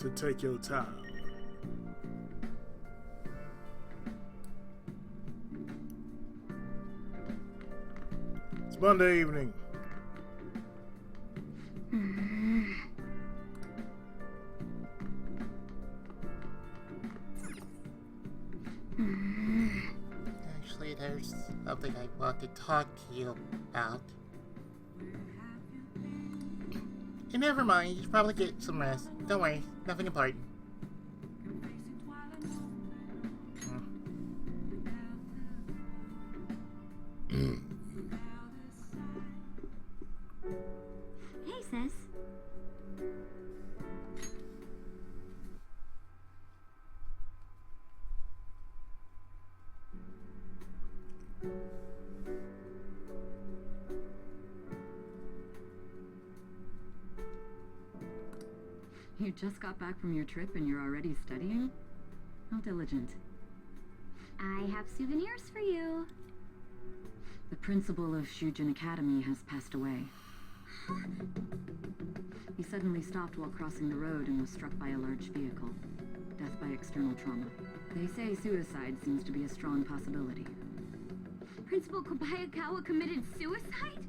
to take your time. It's Monday evening. Actually, there's something I want to talk to you about. And never mind, you should probably get some rest. Don't worry, nothing important. Hey, sis. You just got back from your trip and you're already studying? How diligent. I have souvenirs for you. The principal of Shujin Academy has passed away. He suddenly stopped while crossing the road and was struck by a large vehicle. Death by external trauma. They say suicide seems to be a strong possibility. Principal Kobayakawa committed suicide?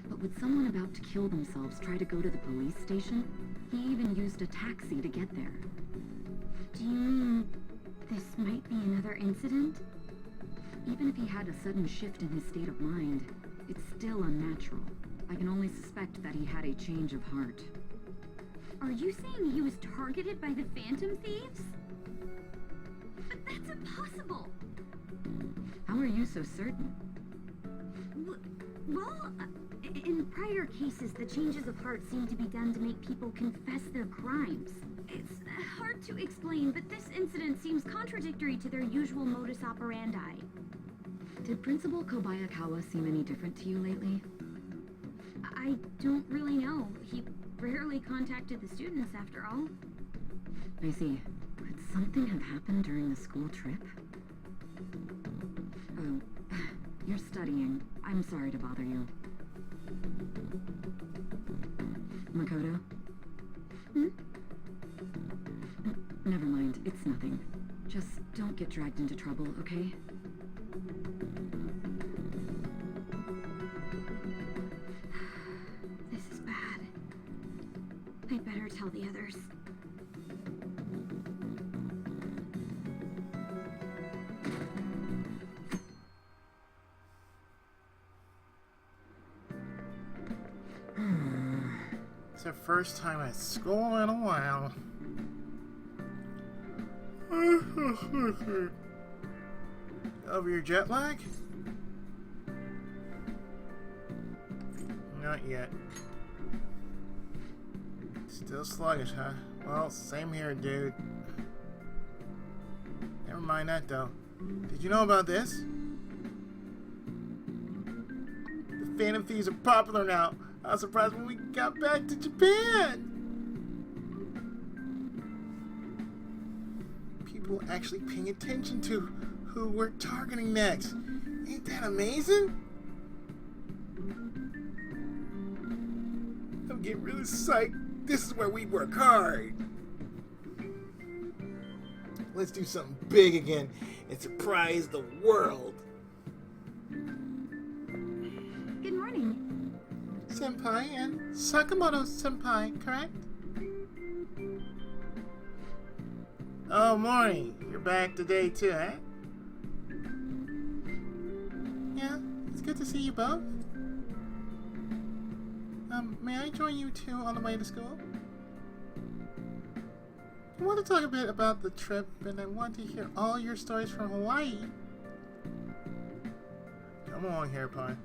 But would someone about to kill themselves try to go to the police station? He even used a taxi to get there. Do you mean this might be another incident? Even if he had a sudden shift in his state of mind, it's still unnatural. I can only suspect that he had a change of heart. Are you saying he was targeted by the Phantom Thieves? But that's impossible! How are you so certain? Well, in prior cases, the changes of heart seem to be done to make people confess their crimes. It's hard to explain, but this incident seems contradictory to their usual modus operandi. Did Principal Kobayakawa seem any different to you lately? I don't really know. He rarely contacted the students, after all. I see. Could something have happened during the school trip? Oh, you're studying. I'm sorry to bother you. Makoto? Never mind, it's nothing. Just don't get dragged into trouble, okay? This is bad. I'd better tell the others. It's our first time at school in a while. Over your jet lag? Not yet. Still sluggish, huh? Well, same here, dude. Never mind that, though. Did you know about this? The Phantom Thieves are popular now. I was surprised when we got back to Japan. People actually paying attention to who we're targeting next. Ain't that amazing? I'm getting really psyched. This is where we work hard. Let's do something big again and surprise the world. Good morning. Senpai and Sakamoto Senpai, correct? Oh, morning. You're back today too, eh? Yeah, it's good to see you both. May I join you two on the way to school? I want to talk a bit about the trip, and I want to hear all your stories from Hawaii. Come on here, Pie.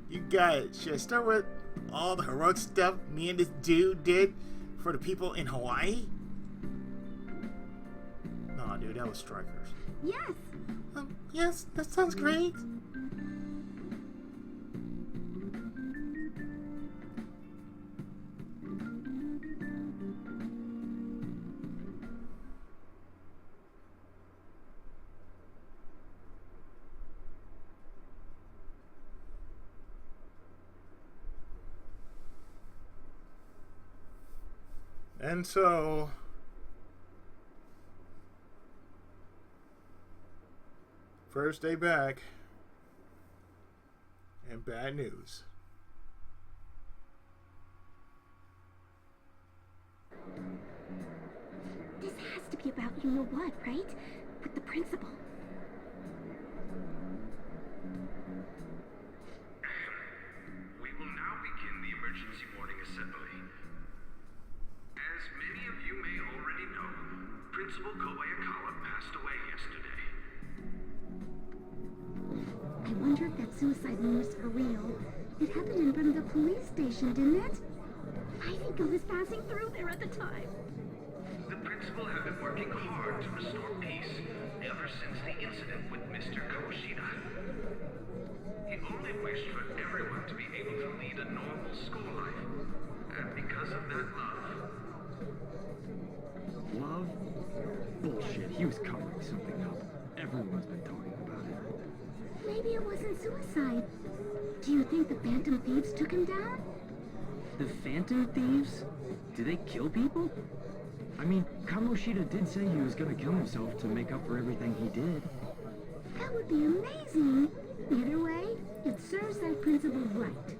You got it. Should I start with all the heroic stuff me and this dude did for the people in Hawaii? Nah, dude, that was Strikers. Yes. Yes, that sounds great. And so, first day back, and bad news. This has to be about you know what, right? With the principal. We will now begin the emergency morning assembly. As many of you may already know, Principal Kobayakawa passed away yesterday. I wonder if that suicide room was for real. It happened in front of the police station, didn't it? I think I was passing through there at the time. The principal had been working hard to restore peace ever since the incident with Mr. Kamoshida. He only wished for everyone to be able to lead a normal school life. And because of that love... Love? Bullshit, he was covering something up. Everyone's been talking about it. Maybe it wasn't suicide. Do you think the Phantom Thieves took him down? The Phantom Thieves? Do they kill people? I mean, Kamoshida did say he was gonna kill himself to make up for everything he did. That would be amazing. Either way, it serves that principal right.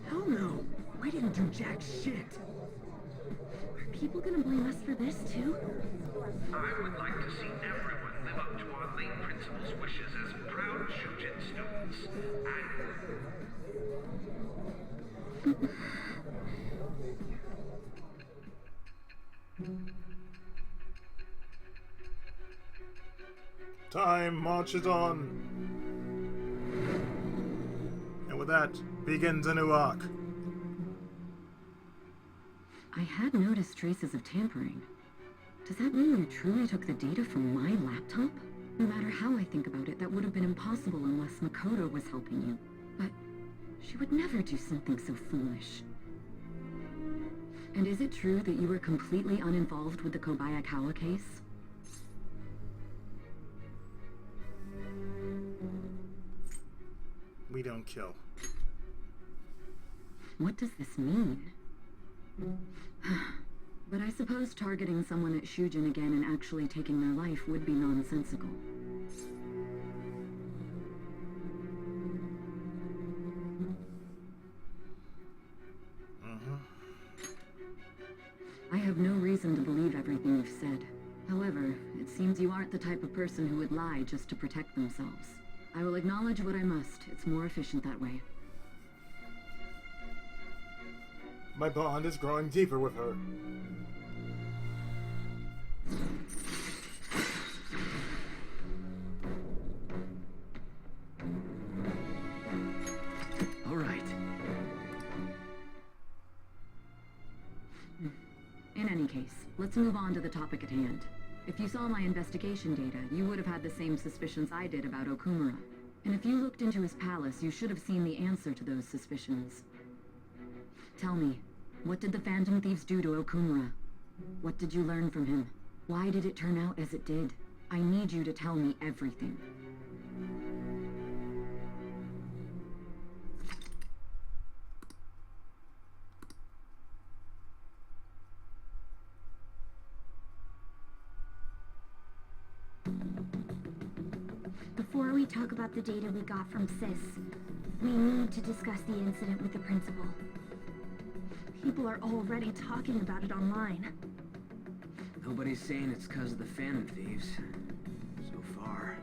Hell no! We didn't do jack shit! Are people gonna blame us for this too? I would like to see everyone live up to our late principal's wishes as proud Shujin students. Time marches on. And with that, begins a new arc. I had noticed traces of tampering. Does that mean you truly took the data from my laptop? No matter how I think about it, that would have been impossible unless Makoto was helping you. But she would never do something so foolish. And is it true that you were completely uninvolved with the Kobayakawa case? We don't kill. What does this mean? But I suppose targeting someone at Shujin again and actually taking their life would be nonsensical. I have no reason to believe everything you've said. However, it seems you aren't the type of person who would lie just to protect themselves. I will acknowledge what I must. It's more efficient that way. My bond is growing deeper with her. All right. In any case, let's move on to the topic at hand. If you saw my investigation data, you would have had the same suspicions I did about Okumura. And if you looked into his palace, you should have seen the answer to those suspicions. Tell me, what did the Phantom Thieves do to Okumura? What did you learn from him? Why did it turn out as it did? I need you to tell me everything. Before we talk about the data we got from Sis, we need to discuss the incident with the principal. People are already talking about it online. Nobody's saying it's because of the Phantom Thieves. So far.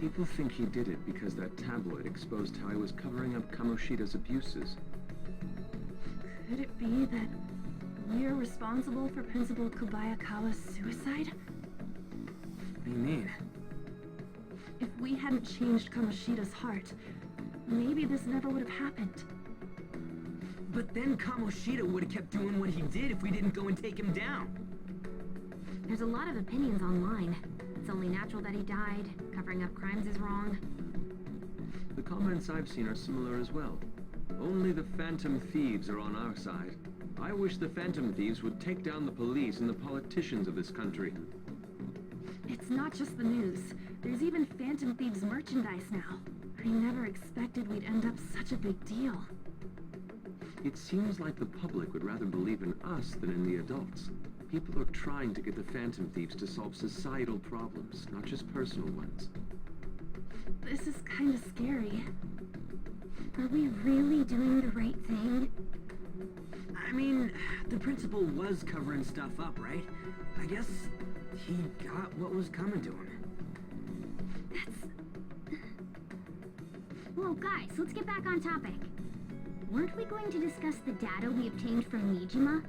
People think he did it because that tabloid exposed how he was covering up Kamoshida's abuses. Could it be that we're responsible for Principal Kobayakawa's suicide? What do you mean? If we hadn't changed Kamoshida's heart, maybe this never would have happened. But then Kamoshida would have kept doing what he did if we didn't go and take him down. There's a lot of opinions online. It's only natural that he died. Covering up crimes is wrong. The comments I've seen are similar as well. Only the Phantom Thieves are on our side. I wish the Phantom Thieves would take down the police and the politicians of this country. It's not just the news. There's even Phantom Thieves merchandise now. I never expected we'd end up such a big deal. It seems like the public would rather believe in us than in the adults. People are trying to get the Phantom Thieves to solve societal problems, not just personal ones. This is kind of scary. Are we really doing the right thing? I mean, the principal was covering stuff up, right? I guess he got what was coming to him. Whoa, guys, let's get back on topic. Weren't we going to discuss the data we obtained from Nijima?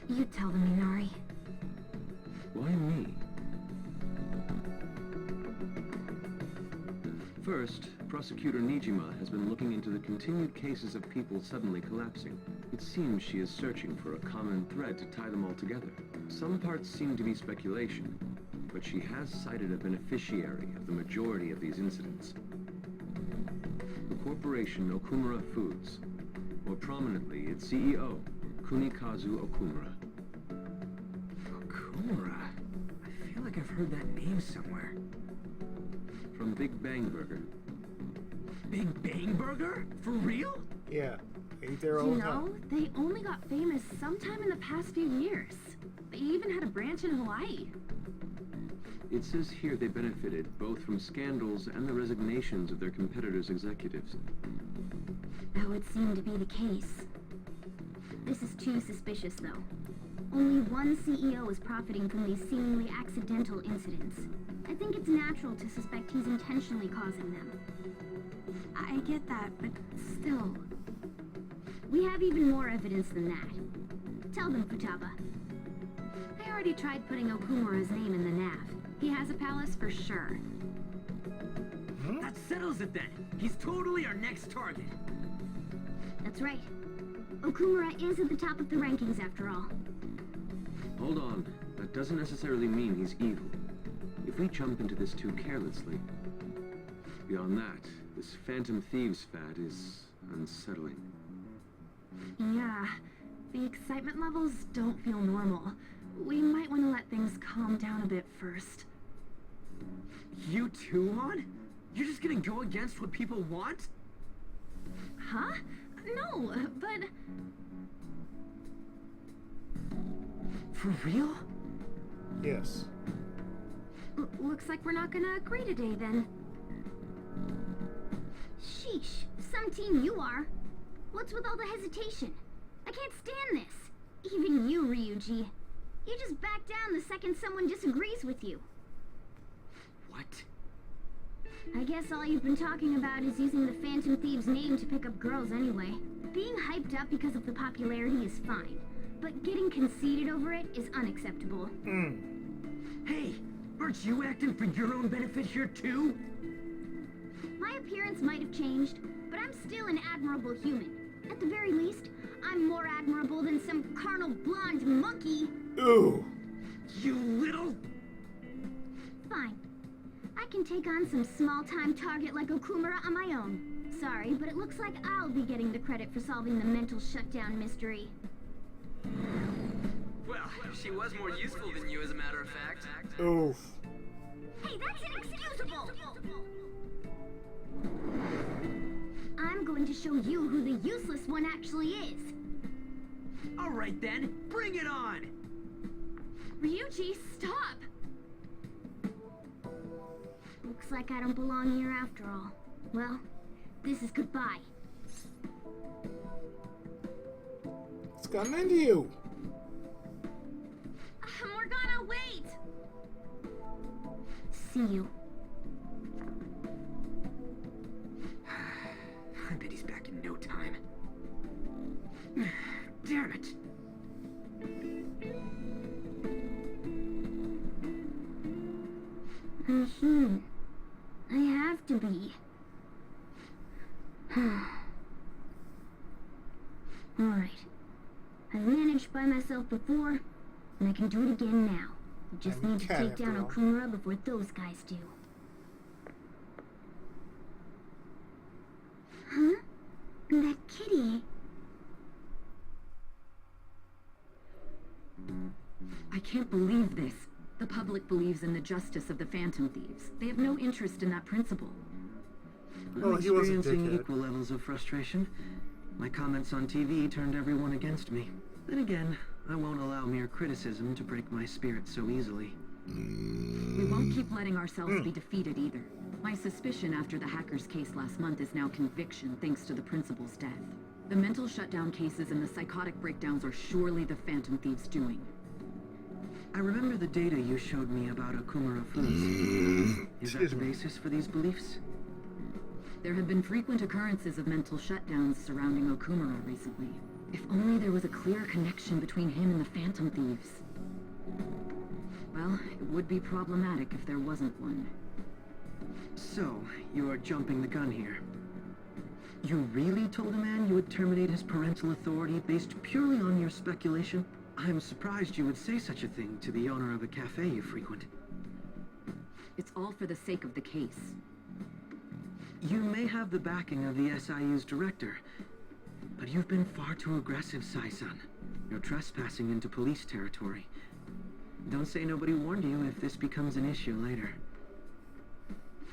You tell them, Inari. Why me? First, Prosecutor Nijima has been looking into the continued cases of people suddenly collapsing. It seems she is searching for a common thread to tie them all together. Some parts seem to be speculation, but she has cited a beneficiary of the majority of these incidents. The corporation Okumura Foods. More prominently, its CEO, Kunikazu Okumura. Okumura? I feel like I've heard that name somewhere. From Big Bang Burger. Big Bang Burger? For real? Yeah, I eat there all You the time. know, they only got famous sometime in the past few years. They even had a branch in Hawaii. It says here they benefited both from scandals and the resignations of their competitors' executives. That would seem to be the case. This is too suspicious, though. Only one CEO is profiting from these seemingly accidental incidents. I think it's natural to suspect he's intentionally causing them. I get that, but still. We have even more evidence than that. Tell them, Futaba. I already tried putting Okumura's name in the nav. He has a palace for sure. That settles it then. He's totally our next target. That's right. Okumura is at the top of the rankings after all. Hold on. That doesn't necessarily mean he's evil. If we jump into this too carelessly. Beyond that, this Phantom Thieves fad is unsettling. Yeah, the excitement levels don't feel normal. We might want to let things calm down a bit first. You too, Lon? You're just gonna go against what people want? Huh? No, but... For real? Yes. Looks like we're not gonna agree today, then. Sheesh, some team you are. What's with all the hesitation? I can't stand this. Even you, Ryuji. You just back down the second someone disagrees with you. What? I guess all you've been talking about is using the Phantom Thieves' name to pick up girls anyway. Being hyped up because of the popularity is fine, but getting conceited over it is unacceptable. Hey, aren't you acting for your own benefit here too? My appearance might have changed, but I'm still an admirable human. At the very least, I'm more admirable than some carnal blonde monkey. Ooh. You little... Fine. I can take on some small-time target like Okumura on my own. Sorry, but it looks like I'll be getting the credit for solving the mental shutdown mystery. Well, she was more useful than you, as a matter of fact. Oof. Hey, that's inexcusable! I'm going to show you who the useless one actually is. All right then, bring it on! Ryuji, stop! Looks like I don't belong here after all. Well, this is goodbye. What's gotten into you? Morgana, wait! See you. I bet he's back in no time. Damn it! I'm human. I have to be. Alright. I've managed by myself before, and I can do it again now. I just I'm need to cat take after down all. Okumura before those guys do. Huh? That kitty. I can't believe this. The public believes in the justice of the Phantom Thieves. They have no interest in that principle. Oh, I'm he was a experiencing dickhead. equal levels of frustration. My comments on TV turned everyone against me. Then again, I won't allow mere criticism to break my spirit so easily. We won't keep letting ourselves be defeated either. My suspicion after the hacker's case last month is now conviction thanks to the principal's death. The mental shutdown cases and the psychotic breakdowns are surely the Phantom Thieves' doing. I remember the data you showed me about Okumura foods. Is that the basis for these beliefs? There have been frequent occurrences of mental shutdowns surrounding Okumura recently. If only there was a clear connection between him and the Phantom Thieves. Well, it would be problematic if there wasn't one. So, you're jumping the gun here. You really told a man you would terminate his parental authority based purely on your speculation? I'm surprised you would say such a thing to the owner of a cafe you frequent. It's all for the sake of the case. You may have the backing of the SIU's director, but you've been far too aggressive, Sai-san. You're trespassing into police territory. Don't say nobody warned you if this becomes an issue later.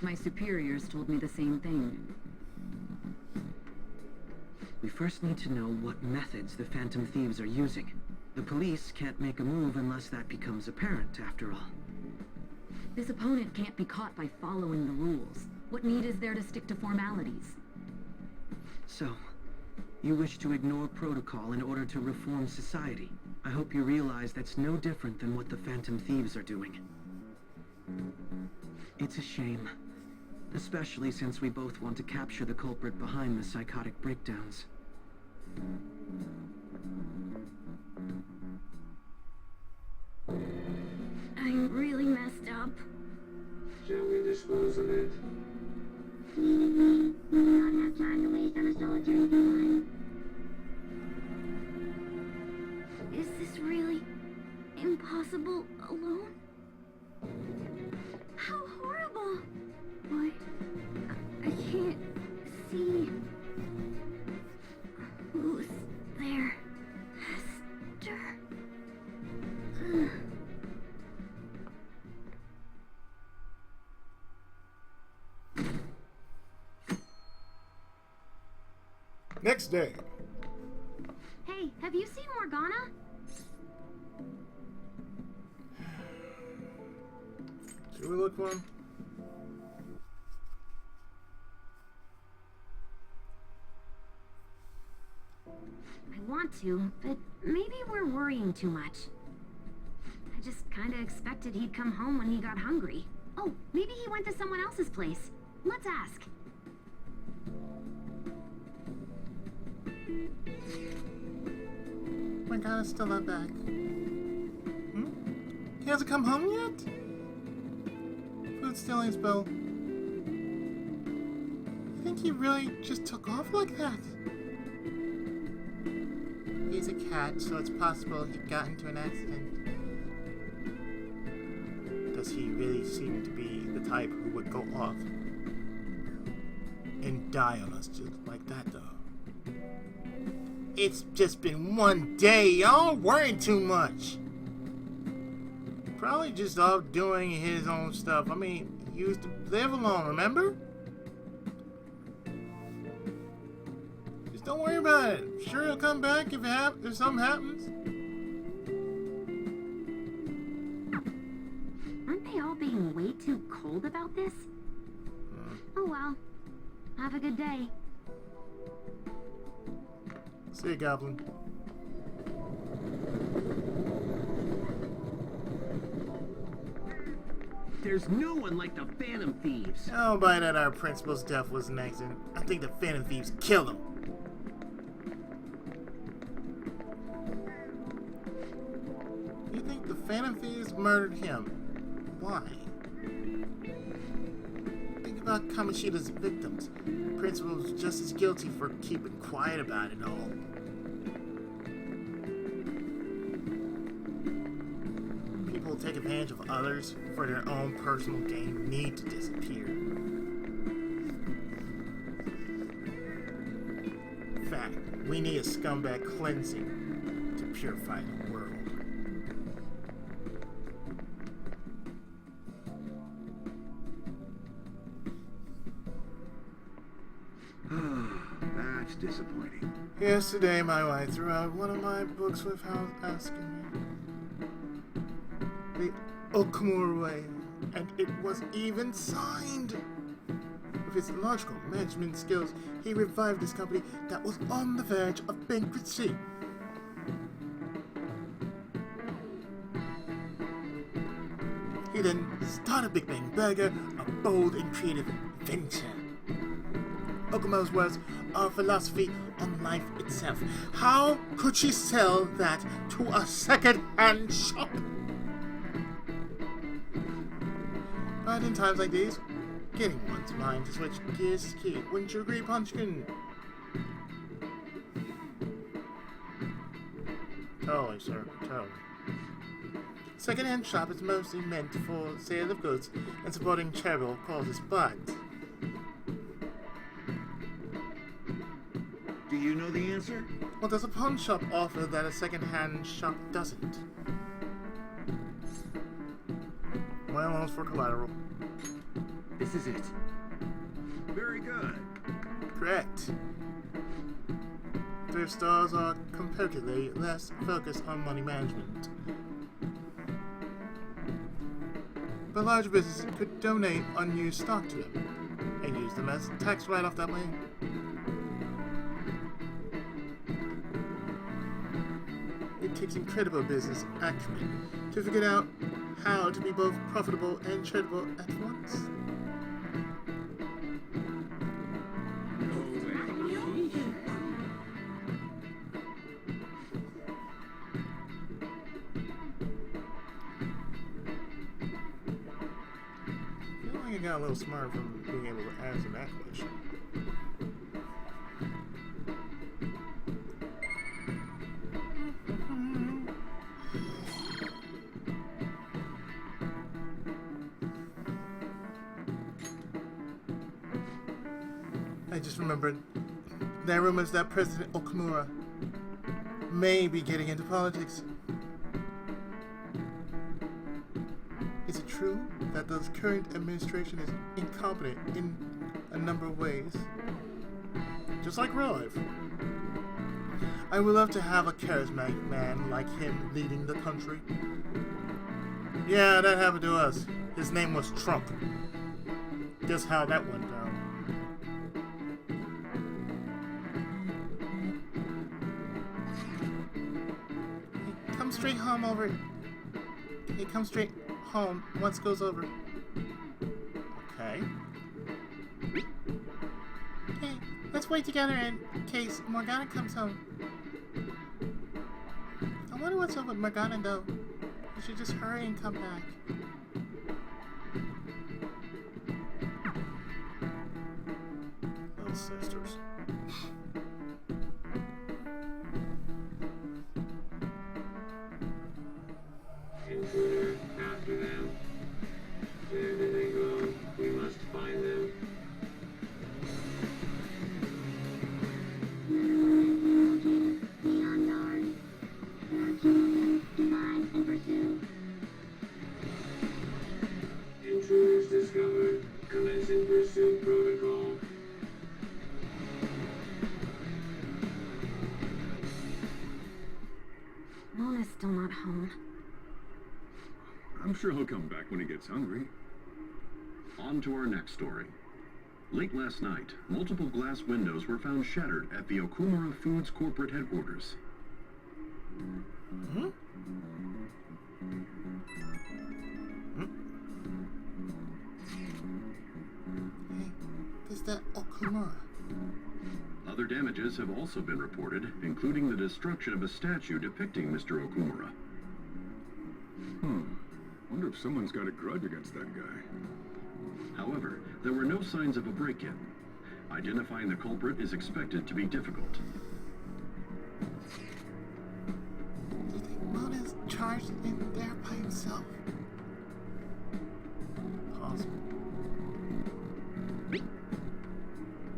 My superiors told me the same thing. We first need to know what methods the Phantom Thieves are using. The police can't make a move unless that becomes apparent, after all. This opponent can't be caught by following the rules. What need is there to stick to formalities? So, you wish to ignore protocol in order to reform society. I hope you realize that's no different than what the Phantom Thieves are doing. It's a shame. Especially since we both want to capture the culprit behind the psychotic breakdowns. I'm really messed up. Shall we dispose of it? We don't have time to waste on a solitary confinement. Is this really impossible alone? How horrible! What? I can't see. Who's there? Hester? Ugh. Next day. Hey, have you seen Morgana? Should we look for him? I want to, but maybe we're worrying too much. I just kinda expected he'd come home when he got hungry. Oh, maybe he went to someone else's place. Let's ask. My God, it's still not back. He hasn't come home yet? Food stealing spell. I think he really just took off like that. He's a cat, so it's possible he got into an accident. Does he really seem to be the type who would go off and die on us just like that, though? It's just been one day, y'all worrying too much. Probably just off doing his own stuff. I mean, he used to live alone, remember? Just don't worry about it. Sure, he'll come back if something happens. Aren't they all being way too cold about this? Oh well. Have a good day. See you, Goblin. There's no one like the Phantom Thieves. Oh, by that our principal's death was an accident. I think the Phantom Thieves killed him. You think the Phantom Thieves murdered him? Why? Think about Kamoshida's victims. The principal was just as guilty for keeping quiet about it all. People who take advantage of others for their own personal gain need to disappear. In fact, we need a scumbag cleansing to purify the world. disappointing. Yesterday, my wife threw out one of my books without asking me. The Okumura way, and it was even signed. With his logical management skills, he revived his company that was on the verge of bankruptcy. He then started Big Bang Burger, a bold and creative venture. Okumura's words are a philosophy on life itself. How could she sell that to a second-hand shop? But in times like these, getting one's mind to switch gears is key. Wouldn't you agree, Punchkin? Totally, sir. Totally. Second-hand shop is mostly meant for sale of goods and supporting charitable causes, but... Do you know the answer? what does a pawn shop offer that a second-hand shop doesn't? My loans for collateral. This is it. Very good. Correct. Thrift stores are comparatively less focused on money management. But larger businesses could donate unused stock to them and use them as a tax write-off that way. It takes incredible business acumen to figure out how to be both profitable and charitable at once. I feel like I got a little smarter from being able to answer that question. I just remembered there are rumors that President Okumura may be getting into politics. Is it true that the current administration is incompetent in a number of ways? Just like real life. I would love to have a charismatic man like him leading the country. Yeah, that happened to us. His name was Trump. Guess how that went down. Hey, come straight home over. Hey, come straight home once it goes over. Okay. Okay, let's wait together in case Morgana comes home. I wonder what's up with Morgana though. We should just hurry and come back. Little sisters. Intruder, after them. Where did they go? We must find them. Intruders discovered. Commencing pursuit protocol. Mona's still not home. I'm sure he'll come back when he gets hungry. On to our next story. Late last night, multiple glass windows were found shattered at the Okumura Foods corporate headquarters. Hmm? Hey, is that Okumura? Other damages have also been reported, including the destruction of a statue depicting Mr. Okumura. Wonder if someone's got a grudge against that guy. However, there were no signs of a break-in. Identifying the culprit is expected to be difficult. Do you think Mona's charged in there by himself? Possible.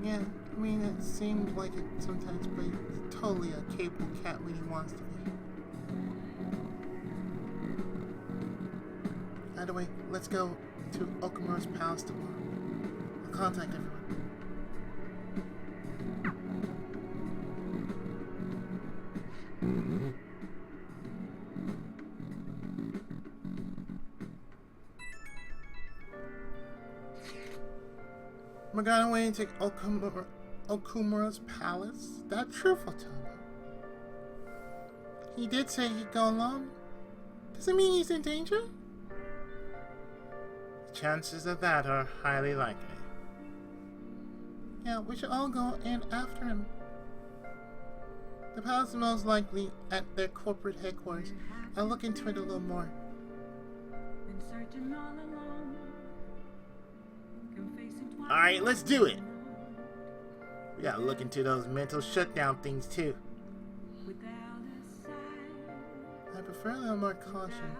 Yeah, I mean, it seemed like it sometimes, but he's totally a capable cat when he wants to be. Either way, let's go to Okumura's palace tomorrow. I'll contact everyone. Mm-hmm. We're going away to Okumura's palace. That true, Futaba? He did say he'd go along. Does it mean he's in danger? The chances of that are highly likely. Yeah, we should all go in after him. The palace is most likely at their corporate headquarters. I'll look into it a little more. Alright, let's do it. We gotta look into those mental shutdown things too. I prefer a little more caution,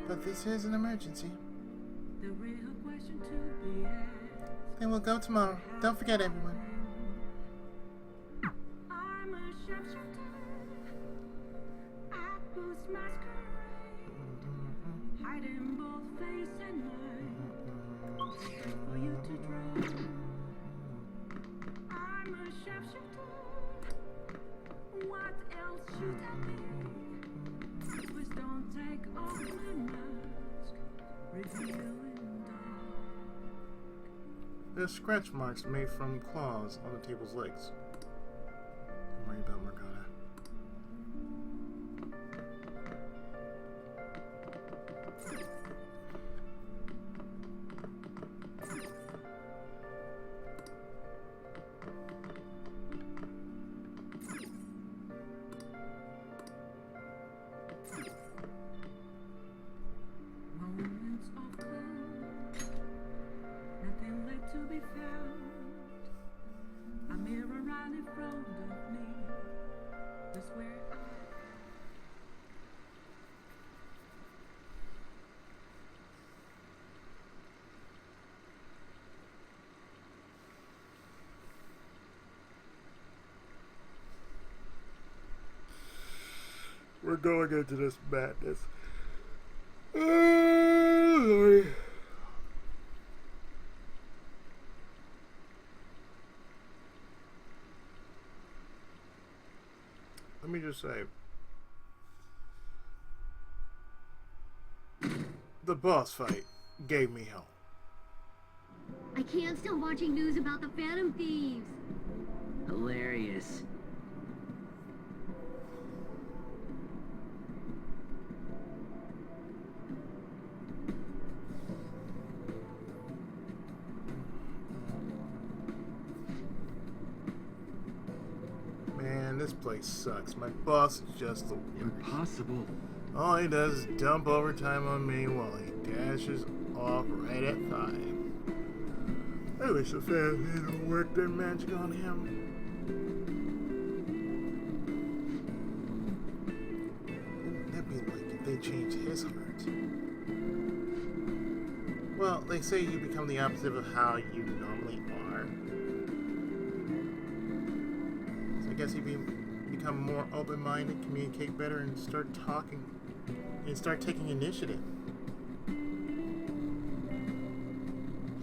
but this is an emergency. Then we'll go tomorrow. Don't forget, everyone. There's scratch marks made from claws on the table's legs. Don't worry about Morgana. We're going into this madness. Oh, Lord. Let me just say, the boss fight gave me hell. I can't stop watching news about the Phantom Thieves. Hilarious. Man, this place sucks. My boss is just the worst. Impossible. All he does is dump overtime on me while he dashes off right at 5. I wish the family would work their magic on him. That'd be like if they changed his heart. Well, they say you become the opposite of how you normally are. So I guess he'd become more open-minded, communicate better, and start talking and start taking initiative.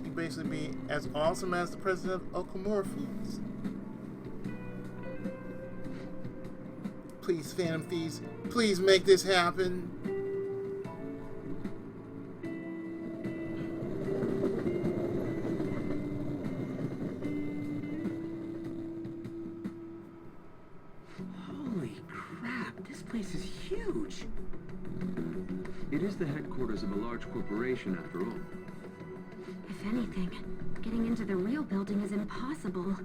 He'd basically be as awesome as the president of Okumura Foods. Please, Phantom Thieves, please make this happen. Holy crap, this place is huge. It is the headquarters of a large corporation, after all. If anything, getting into the real building is impossible.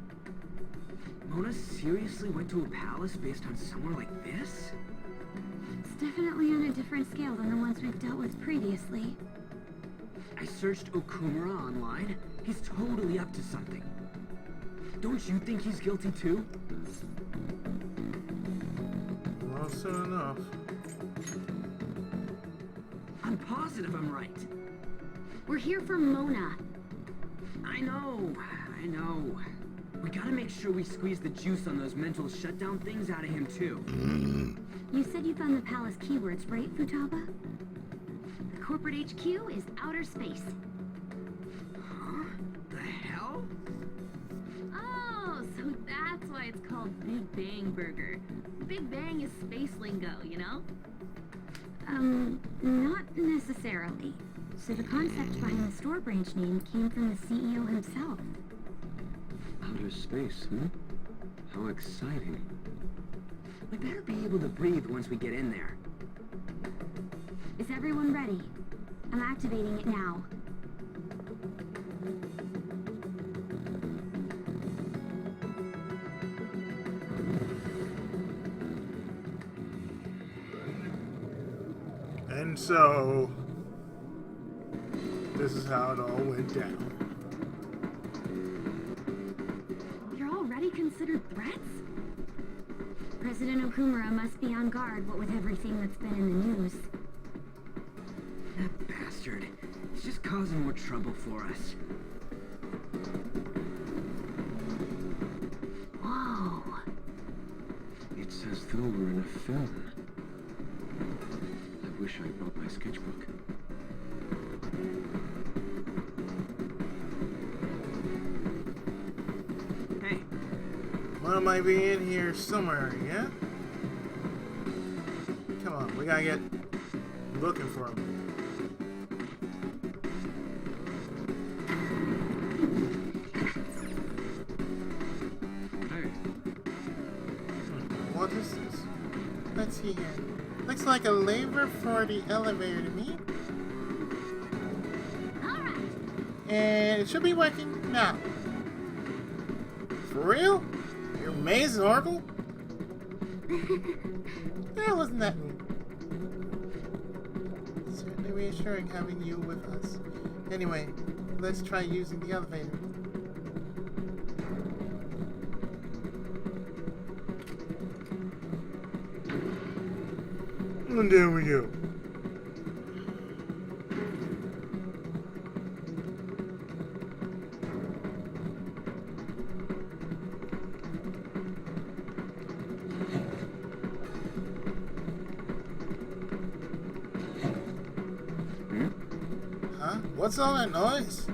Mona seriously went to a palace based on somewhere like this? It's definitely on a different scale than the ones we've dealt with previously. I searched Okumura online. He's totally up to something. Don't you think he's guilty too? Well, soon enough. I'm positive I'm right. We're here for Mona. I know. We gotta make sure we squeeze the juice on those mental shutdown things out of him too. You said you found the palace keywords, right, Futaba? The corporate HQ is outer space. Huh? The hell? Oh, so So that's why it's called Big Bang Burger. Big Bang is space lingo, you know? Not necessarily. So the concept behind the store branch name came from the CEO himself. Outer space, hmm? How exciting. We better be able to breathe once we get in there. Is everyone ready? I'm activating it now. And so, this is how it all went down. You're already considered threats? President Okumura must be on guard, what with everything that's been in the news. That bastard. He's just causing more trouble for us. Whoa. It's as though we're in a film. I wish I brought my sketchbook. Hey. One might be in here somewhere, yeah? Come on, we gotta get looking for him. Hey. What is this? Let's see here. Looks like a lever for the elevator to me. Alright. And it should be working now. For real? You're amazing, Oracle? Yeah, wasn't that mean? Certainly reassuring having you with us. Anyway, let's try using the elevator. And there we go. Huh? What's all that noise?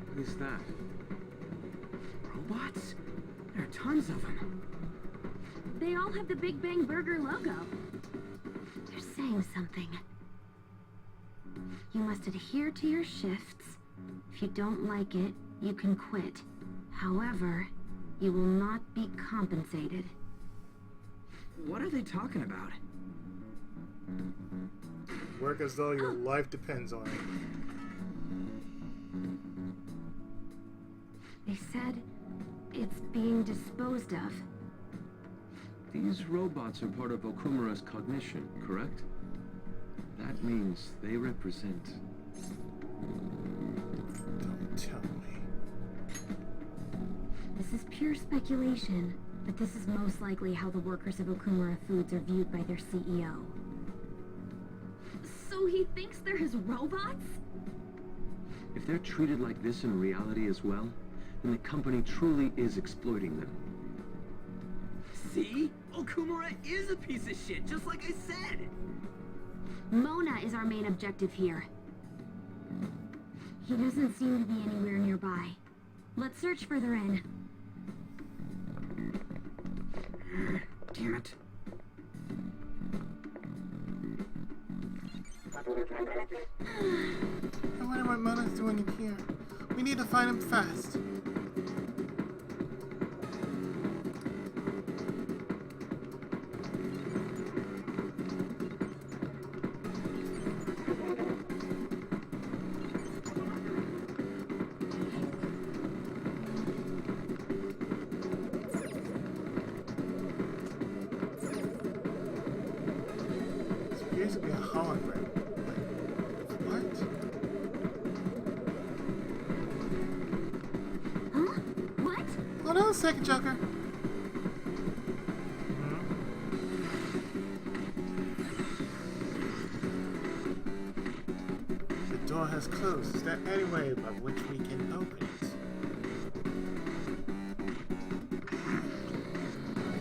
What is that? Robots? There are tons of them. They all have the Big Bang Burger logo. You're saying something. You must adhere to your shifts. If you don't like it, you can quit. However, you will not be compensated. What are they talking about? Work as though your life depends on it. They said it's being disposed of. These robots are part of Okumura's cognition, correct? That means they represent... Don't tell me. This is pure speculation, but this is most likely how the workers of Okumura Foods are viewed by their CEO. So he thinks they're his robots? If they're treated like this in reality as well, then the company truly is exploiting them. See? Okumura is a piece of shit, just like I said! Mona is our main objective here. He doesn't seem to be anywhere nearby. Let's search further in. Damn it. I wonder what Mona's doing in here. We need to find him fast. This appears to be a hologram. What? Huh? What? Hold on a second, Joker. The door has closed. Is there any way by which we can open it?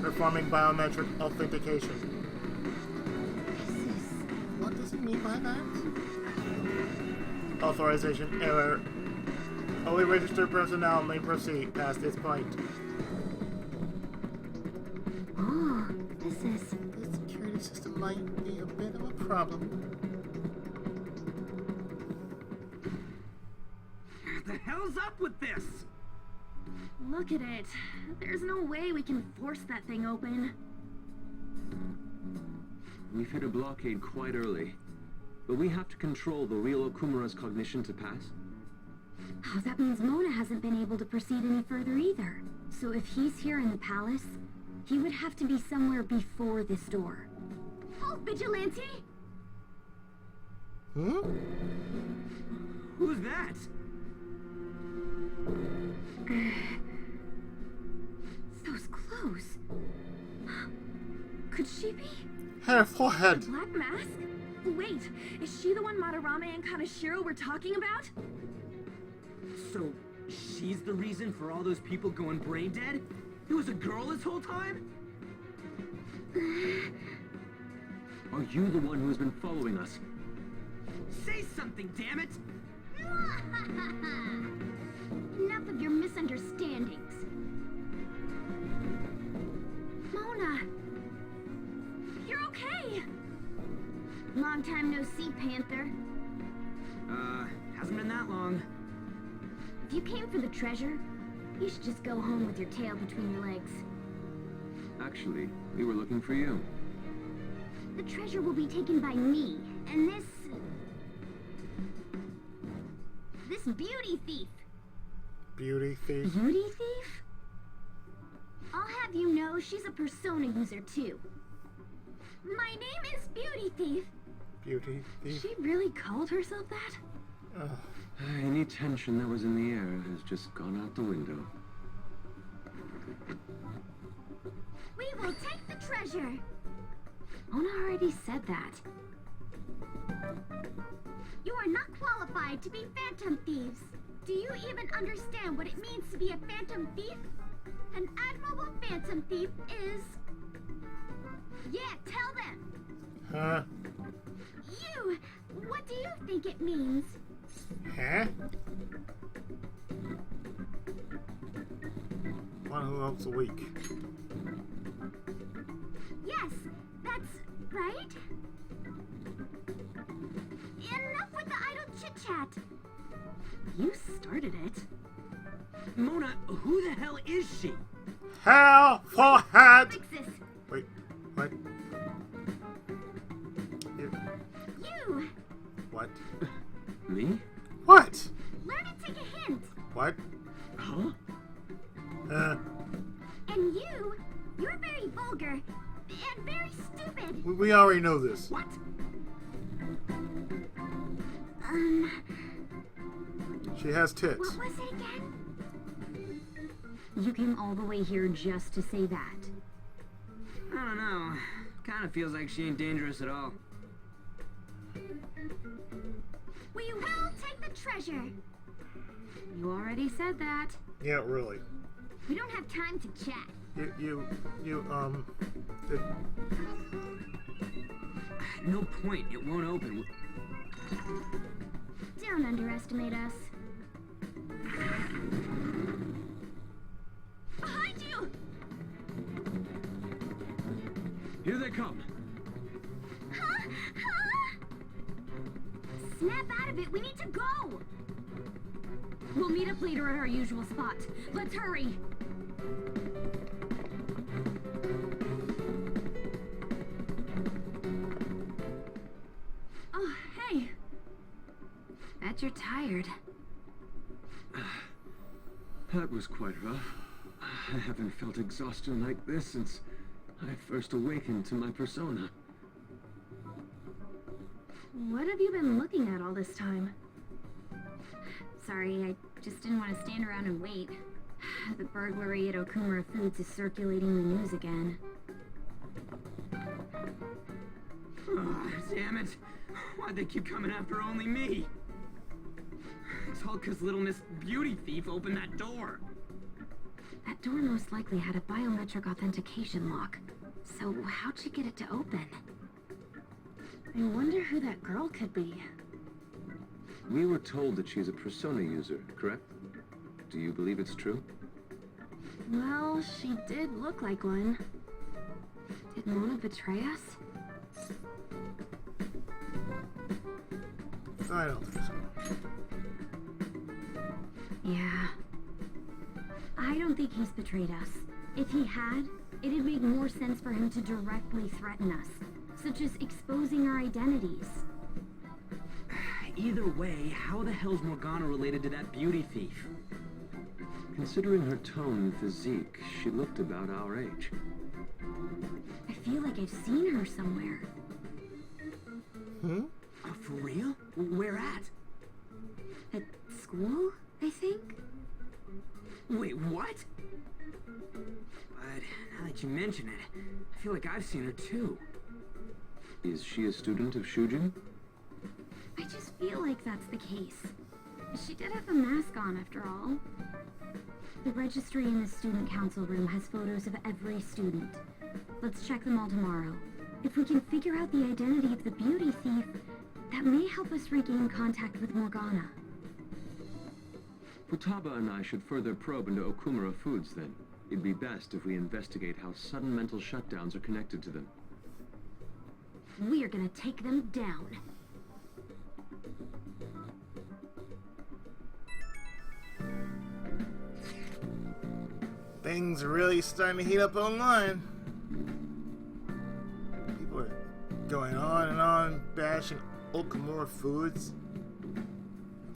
Performing biometric authentication. What does it mean by that? Authorization error. Only registered personnel may proceed past this point. Oh, this is... The security system might be a bit of a problem. What the hell's up with this? Look at it. There's no way we can force that thing open. We've hit a blockade quite early, but we have to control the real Okumura's cognition to pass. Oh, that means Mona hasn't been able to proceed any further either. So if he's here in the palace, he would have to be somewhere before this door. Oh, Vigilante! Hmm? Who's that? Those clothes. Could she be? Her forehead. Black mask? Wait, is she the one Madarame and Kaneshiro were talking about? So, she's the reason for all those people going brain dead? It was a girl this whole time? Are you the one who has been following us? Say something, damn it! Enough of your misunderstandings. Mona! You're okay! Long time no see, Panther. Hasn't been that long. If you came for the treasure, you should just go home with your tail between your legs. Actually, we were looking for you. The treasure will be taken by me, and this beauty thief. Beauty thief. Beauty thief? I'll have you know she's a Persona user too. My name is Beauty Thief. Beauty thief. She really called herself that? Ugh. Any tension that was in the air has just gone out the window. We will take the treasure. Mona already said that. You are not qualified to be phantom thieves. Do you even understand what it means to be a phantom thief? An admirable phantom thief is... Yeah, tell them. Huh? You, what do you think it means? Huh? One who helps the weak. Yes, that's right. Enough with the idle chit-chat. You started it. Mona, who the hell is she? Hell forehead! Fix this. Wait, what? You! What? Me? What? Learn to take a hint. What? Huh? And you're very vulgar and very stupid. We already know this. What? She has tits. What was it again? You came all the way here just to say that. I don't know. Kinda feels like she ain't dangerous at all. We will take the treasure. You already said that. Yeah, really. We don't have time to chat. No point. It won't open. Don't underestimate us. Behind you! Here they come. Huh? Snap out of it. We need to go. We'll meet up later at our usual spot. Let's hurry. Oh, hey. Bet you're tired. That was quite rough. I haven't felt exhaustion like this since I first awakened to my persona. What have you been looking at all this time? Sorry, I just didn't want to stand around and wait. The burglary at Okumura Foods is circulating the news again. Oh, damn it. Why'd they keep coming after only me? It's all because little Miss Beauty Thief opened that door. That door most likely had a biometric authentication lock. So how'd she get it to open? I wonder who that girl could be. We were told that she's a persona user, correct? Do you believe it's true? Well, she did look like one. Did Mona betray us? I don't think so. Yeah. I don't think he's betrayed us. If he had, it'd make more sense for him to directly threaten us, such as exposing our identities. Either way, how the hell's Morgana related to that beauty thief? Considering her tone and physique, she looked about our age. I feel like I've seen her somewhere. For real? Where at? At school, I think? Wait, what? But now that you mention it, I feel like I've seen her too. Is she a student of Shujin? I just feel like that's the case. She did have a mask on, after all. The registry in the student council room has photos of every student. Let's check them all tomorrow. If we can figure out the identity of the beauty thief, that may help us regain contact with Morgana. Futaba and I should further probe into Okumura Foods, then. It'd be best if we investigate how sudden mental shutdowns are connected to them. We're gonna take them down. Things are really starting to heat up online. People are going on and on bashing Okumura Foods.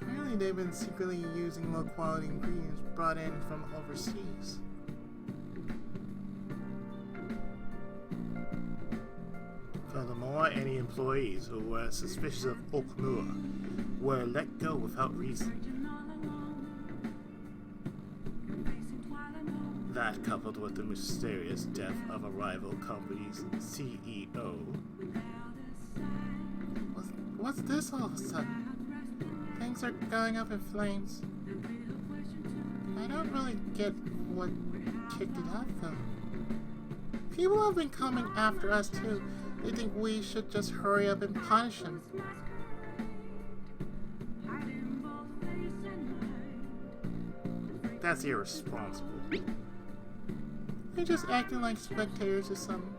Apparently they've been secretly using low quality ingredients brought in from overseas. Furthermore, any employees who were suspicious of Okumura were let go without reason. That, coupled with the mysterious death of a rival company's CEO. What's this all of a sudden? Things are going up in flames. I don't really get what kicked it off, though. People have been coming after us, too. They think we should just hurry up and punish them. That's irresponsible. They're just acting like spectators or something.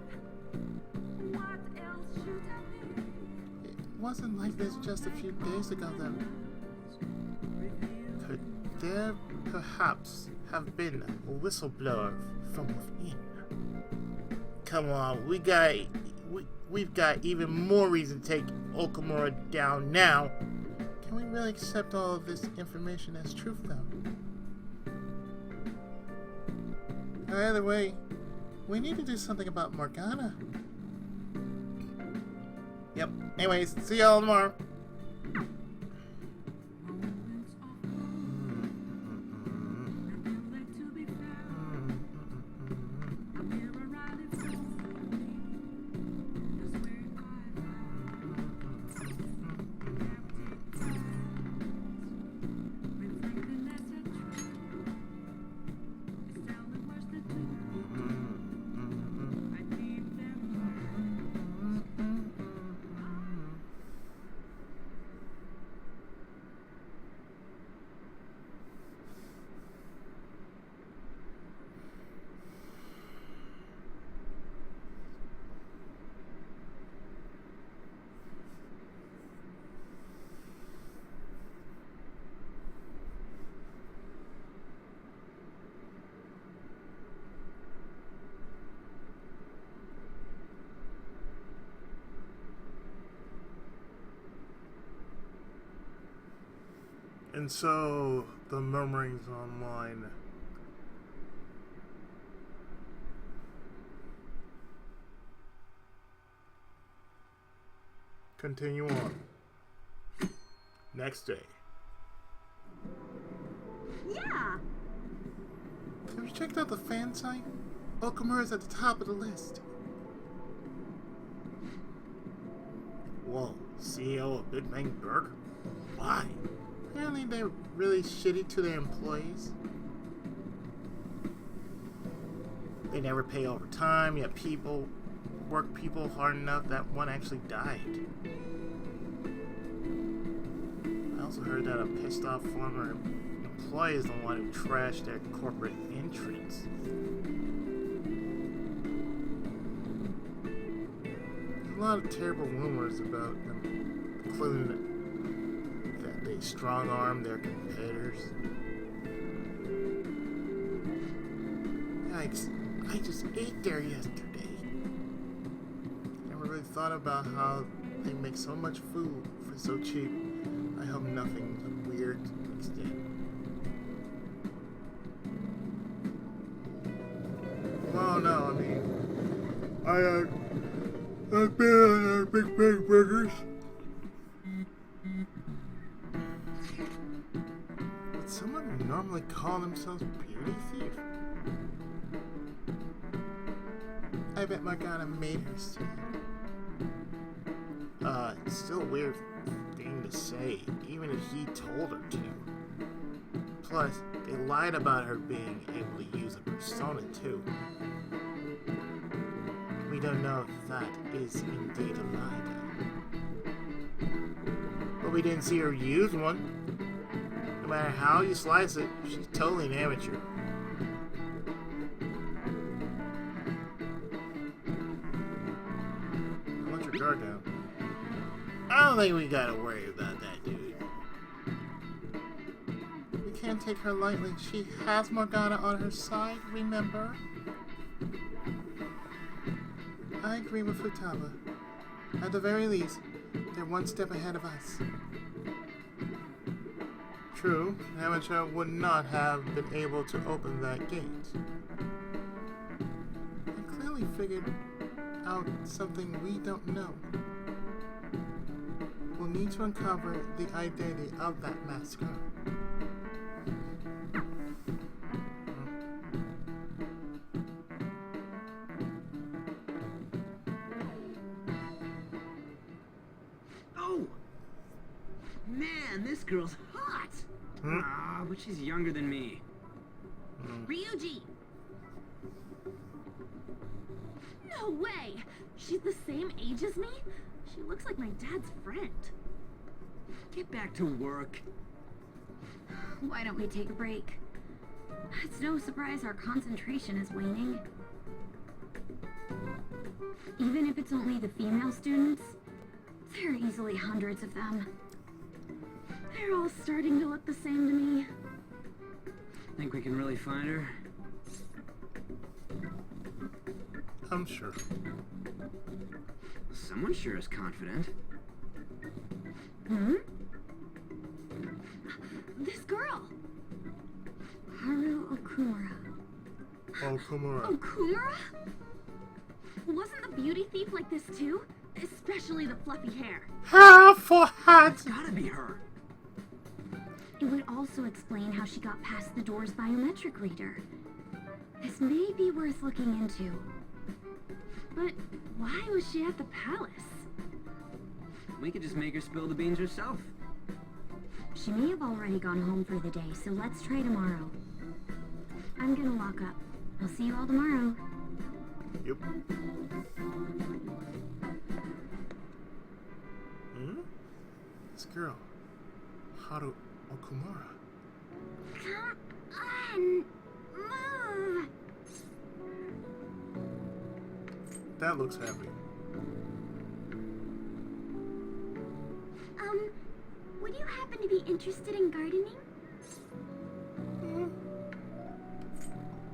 It wasn't like this just a few days ago, though. Could there perhaps have been a whistleblower from within? Come on, we've got even more reason to take Okumura down now. Can we really accept all of this information as truth, though? Either way, we need to do something about Morgana. Yep. Anyways, see y'all tomorrow. And so, the murmurings online. Continue on. Next day. Yeah! Have you checked out the fan site? Okumura's at the top of the list. Whoa, CEO of Big Bang Burger? Why? Apparently they're really shitty to their employees. They never pay overtime, yet people hard enough that one actually died. also heard that a pissed off former employee is the one who trashed their corporate entrance. There's a lot of terrible rumors about them, including that they strong-arm their competitors. Yikes, I just ate there yesterday. Never really thought about how they make so much food for so cheap. I hope nothing weird mixed in. Well, no, I mean, I've been on our Big Bang Burgers. Would someone normally call themselves Beauty Thief? I bet Morgana made her say it. It's still a weird thing to say, even if he told her to. Plus, they lied about her being able to use a persona too. We don't know if that is indeed a lie though. But we didn't see her use one. No matter how you slice it, she's totally an amateur. I want your guard down. I don't think we gotta worry about that, dude. We can't take her lightly. She has Morgana on her side, remember? I agree with Futaba. At the very least, they're one step ahead of us. True, Amateur would not have been able to open that gate. I clearly figured out something we don't know. We'll need to uncover the identity of that masker. Oh! Man, this girl's hot! But she's younger than me. Ryuji! No way! She's the same age as me? She looks like my dad's friend. Get back to work. Why don't we take a break? It's no surprise our concentration is waning. Even if it's only the female students, there are easily hundreds of them. They're all starting to look the same to me. Think we can really find her? I'm sure. Someone sure is confident. This girl! Haru Okumura. Okumura. Okumura? Wasn't the beauty thief like this too? Especially the fluffy hair. It's gotta be her. It would also explain how she got past the door's biometric reader. This may be worth looking into. But why was she at the palace? We could just make her spill the beans herself. She may have already gone home for the day, so let's try tomorrow. I'm gonna lock up. I'll see you all tomorrow. Yep. This girl, Haru Okumura. Come on! Move! That looks happy. Would you happen to be interested in gardening?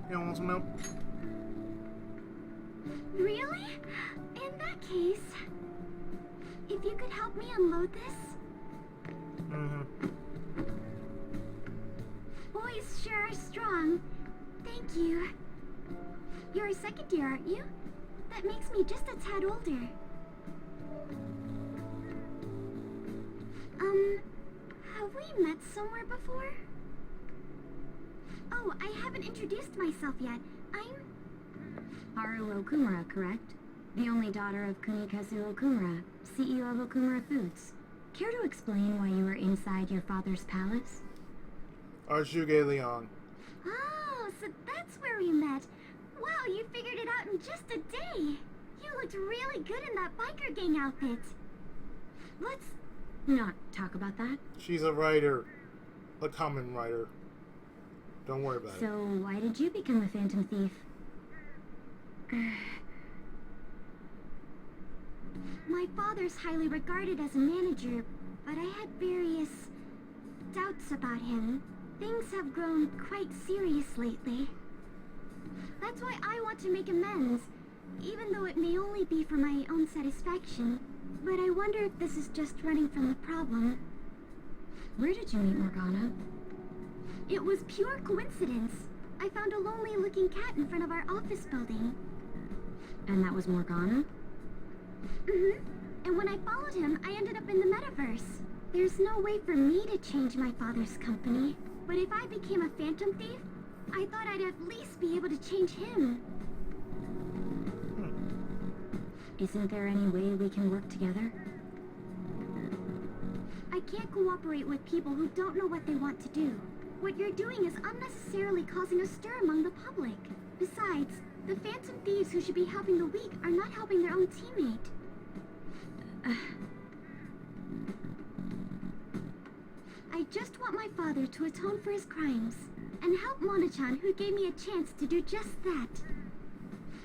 You want some milk? Really? In that case, if you could help me unload this? Boys sure are strong. Thank you. You're a second year, aren't you? That makes me just a tad older. Have we met somewhere before? Oh, I haven't introduced myself yet. I'm Haru Okumura, correct? The only daughter of Kunikazu Okumura, CEO of Okumura Foods. Care to explain why you were inside your father's palace? Arjuge Leon. Oh, so that's where we met. Wow, you figured it out in just a day. You looked really good in that biker gang outfit. not talk about that. She's a writer. A common writer. Don't worry about So, why did you become a phantom thief? My father's highly regarded as a manager, but I had various doubts about him. Things have grown quite serious lately. That's why I want to make amends, even though it may only be for my own satisfaction. But I wonder if this is just running from the problem. Where did you meet Morgana? It was pure coincidence. I found a lonely-looking cat in front of our office building. And that was Morgana? Mm-hmm. And when I followed him, I ended up in the metaverse. There's no way for me to change my father's company. But if I became a phantom thief, I thought I'd at least be able to change him. Isn't there any way we can work together? I can't cooperate with people who don't know what they want to do. What you're doing is unnecessarily causing a stir among the public. Besides, the phantom thieves who should be helping the weak are not helping their own teammate. I just want my father to atone for his crimes, and help Mona-chan, who gave me a chance to do just that.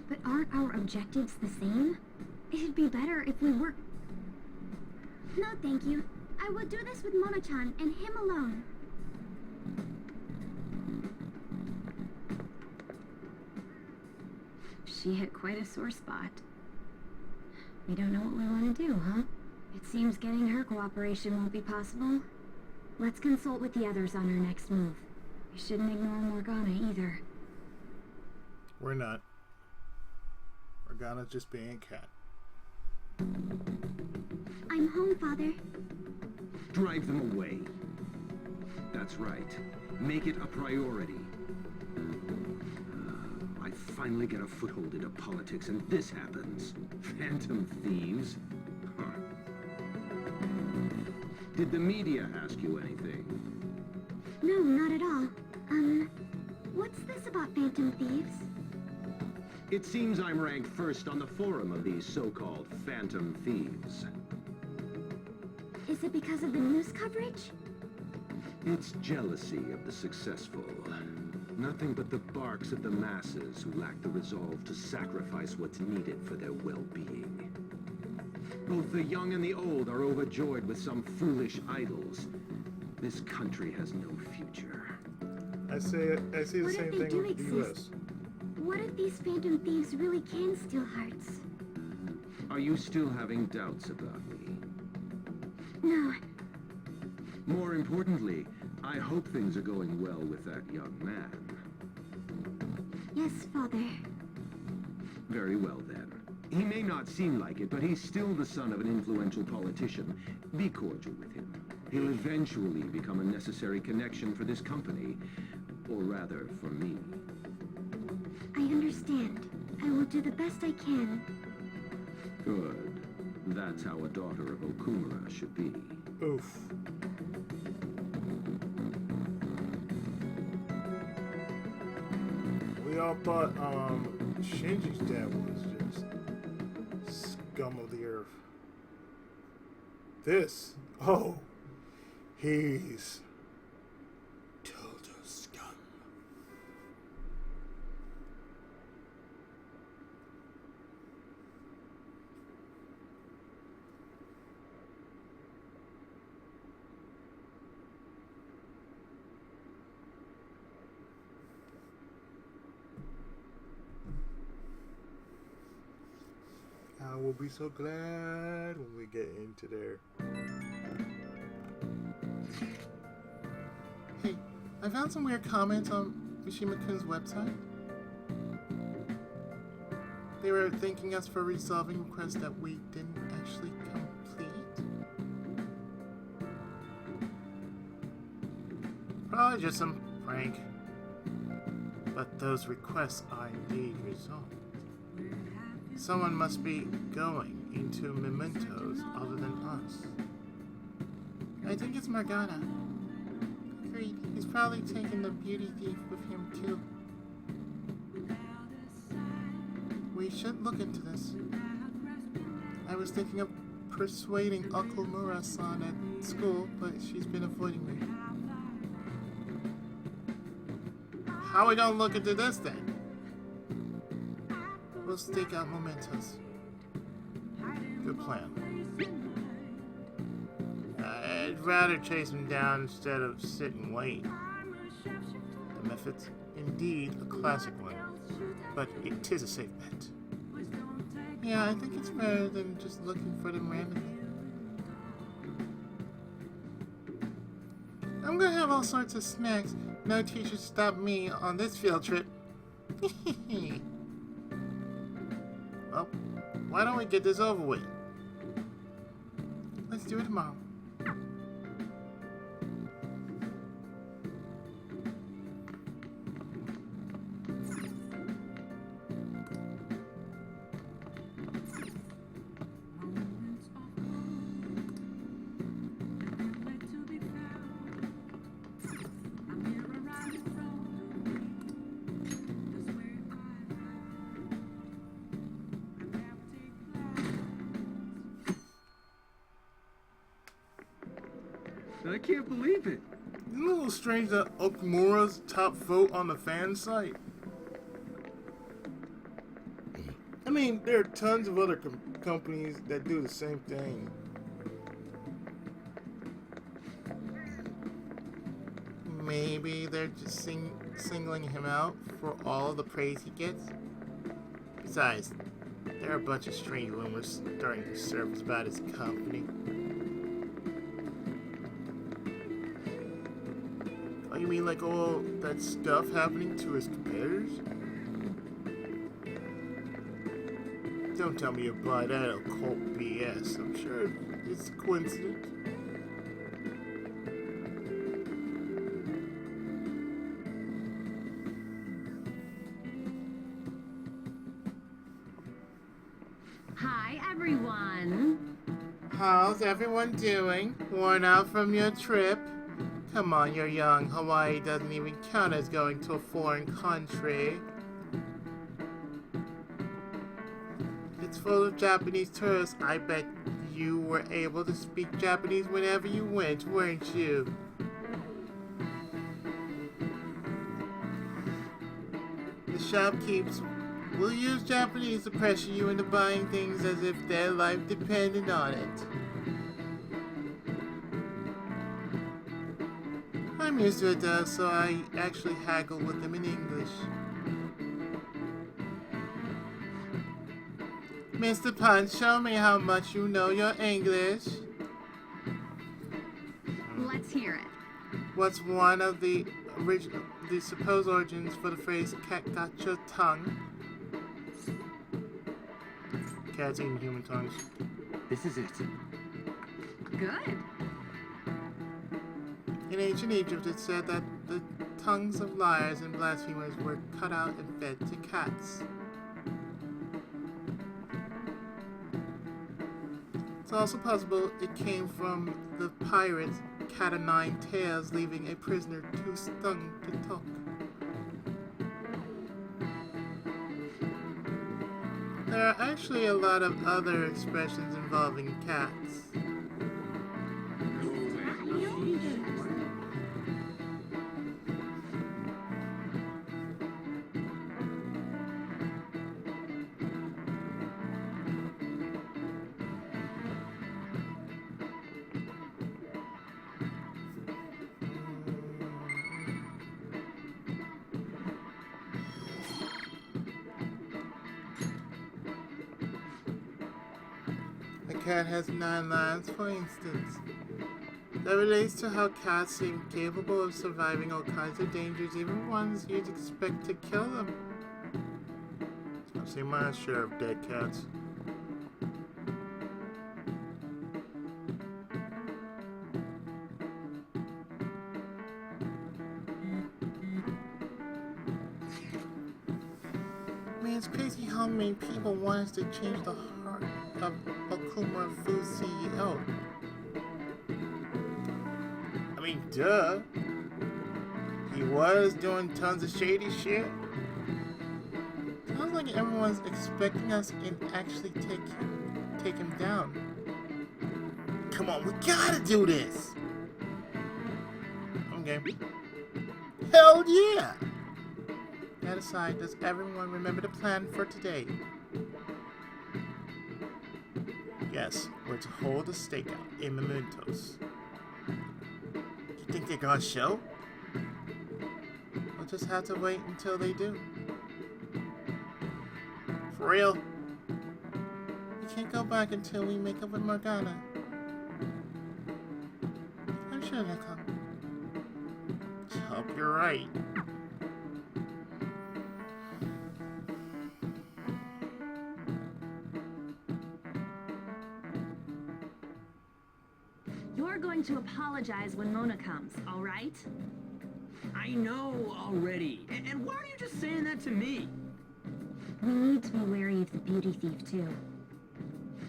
But aren't our objectives the same? It'd be better if we work... No, thank you. I will do this with Mona-chan and him alone. She hit quite a sore spot. We don't know what we want to do, huh? It seems getting her cooperation won't be possible. Let's consult with the others on our next move. We shouldn't ignore Morgana either. We're not. Morgana's just being a cat. I'm home, Father. Drive them away. That's right. Make it a priority. I finally get a foothold into politics and this happens. Phantom thieves. Huh. Did the media ask you anything? No, not at all. What's this about phantom thieves? It seems I'm ranked first on the forum of these so-called phantom thieves. Is it because of the news coverage? It's jealousy of the successful. Nothing but the barks of the masses who lack the resolve to sacrifice what's needed for their well-being. Both the young and the old are overjoyed with some foolish idols. This country has no future. I see the same thing with the U.S. What if these phantom thieves really can steal hearts? Are you still having doubts about me? No. More importantly, I hope things are going well with that young man. Yes, Father. Very well, then. He may not seem like it, but he's still the son of an influential politician. Be cordial with him. He'll eventually become a necessary connection for this company. Or rather, for me. I understand. I will do the best I can. Good. That's how a daughter of Okumura should be. Oof. We all thought, Shinji's dad was just scum of the earth. This, he's total scum. I will be so glad when we get into there. Hey, I found some weird comments on Mishima-kun's website. They were thanking us for resolving requests that we didn't actually complete. Probably just some prank. But those requests are indeed resolved. Someone must be going into mementos other than us. I think it's Morgana. Agreed. He's probably taking the beauty thief with him too. We should look into this. I was thinking of persuading Okumura-san at school, but she's been avoiding me. How we gonna look into this thing? We'll stake out mementos. Good plan. I'd rather chase him down instead of sit and wait. The method's indeed a classic one, but it is a safe bet. Yeah, I think it's better than just looking for them randomly. I'm gonna have all sorts of snacks. No teacher stopped me on this field trip. Well, why don't we get this over with? Let's do it tomorrow. I can't believe it. Isn't it a little strange that Okumura's top vote on the fan site? I mean, there are tons of other companies that do the same thing. Maybe they're just singling him out for all the praise he gets. Besides, there are a bunch of strange rumors starting to surface about his company. Oh, you mean like all that stuff happening to his competitors? Don't tell me you buy that occult BS. I'm sure it's a coincidence. Hi, everyone. How's everyone doing? Worn out from your trip? Come on, you're young. Hawaii doesn't even count as going to a foreign country. It's full of Japanese tourists. I bet you were able to speak Japanese whenever you went, weren't you? The shopkeepers will use Japanese to pressure you into buying things as if their life depended on it. I'm used to it though, so I actually haggle with them in English. Mr. Punch, show me how much you know your English. Let's hear it. What's one of the supposed origins for the phrase "cat got your tongue"? Cats eating human tongues. This is it. Good. In ancient Egypt, it said that the tongues of liars and blasphemers were cut out and fed to cats. It's also possible it came from the pirates' cat o' nine tails, leaving a prisoner too stung to talk. There are actually a lot of other expressions involving cats. A cat has 9 lives, for instance. That relates to how cats seem capable of surviving all kinds of dangers, even ones you'd expect to kill them. I've seen my share of dead cats. Man, it's crazy how many people want us to change the heart of Okumura Food's CEO. I mean, duh. He was doing tons of shady shit. Sounds like everyone's expecting us to actually take him down. come on, we gotta do this! Okay. Hell yeah! That aside, does everyone remember the plan for today? Yes, we're to hold a stakeout in Mementos. You think they're gonna show? We'll just have to wait until they do. For real? We can't go back until we make up with Morgana. I'm sure they'll come. Hope you're right. You're going to apologize when Mona comes, all right? I know already. And why are you just saying that to me? We need to be wary of the beauty thief, too.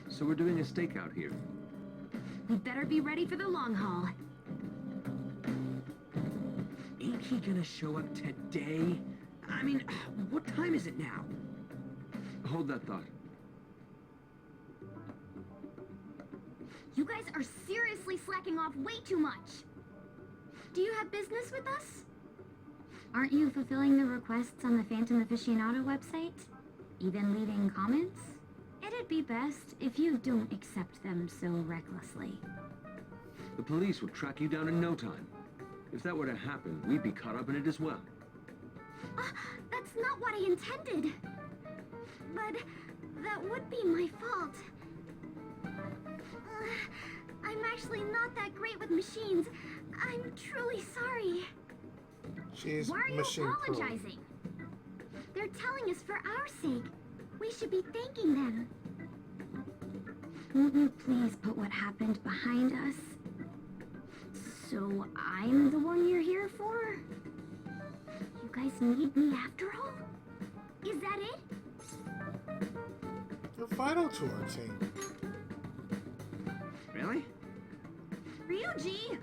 So we're doing a stakeout here. We'd better be ready for the long haul. Ain't he gonna show up today? I mean, what time is it now? Hold that thought. You guys are seriously slacking off way too much. Do you have business with us? Aren't you fulfilling the requests on the Phantom Aficionado website? Even leaving comments? It'd be best if you don't accept them so recklessly. The police would track you down in no time. If that were to happen, we'd be caught up in it as well. That's not what I intended. But that would be my fault. I'm actually not that great with machines. I'm truly sorry. She's Why are you machine apologizing? They're telling us for our sake. We should be thanking them. Won't you please put what happened behind us? So I'm the one you're here for? You guys need me after all? Is that it? You're vital to our team. Really? Ryuji!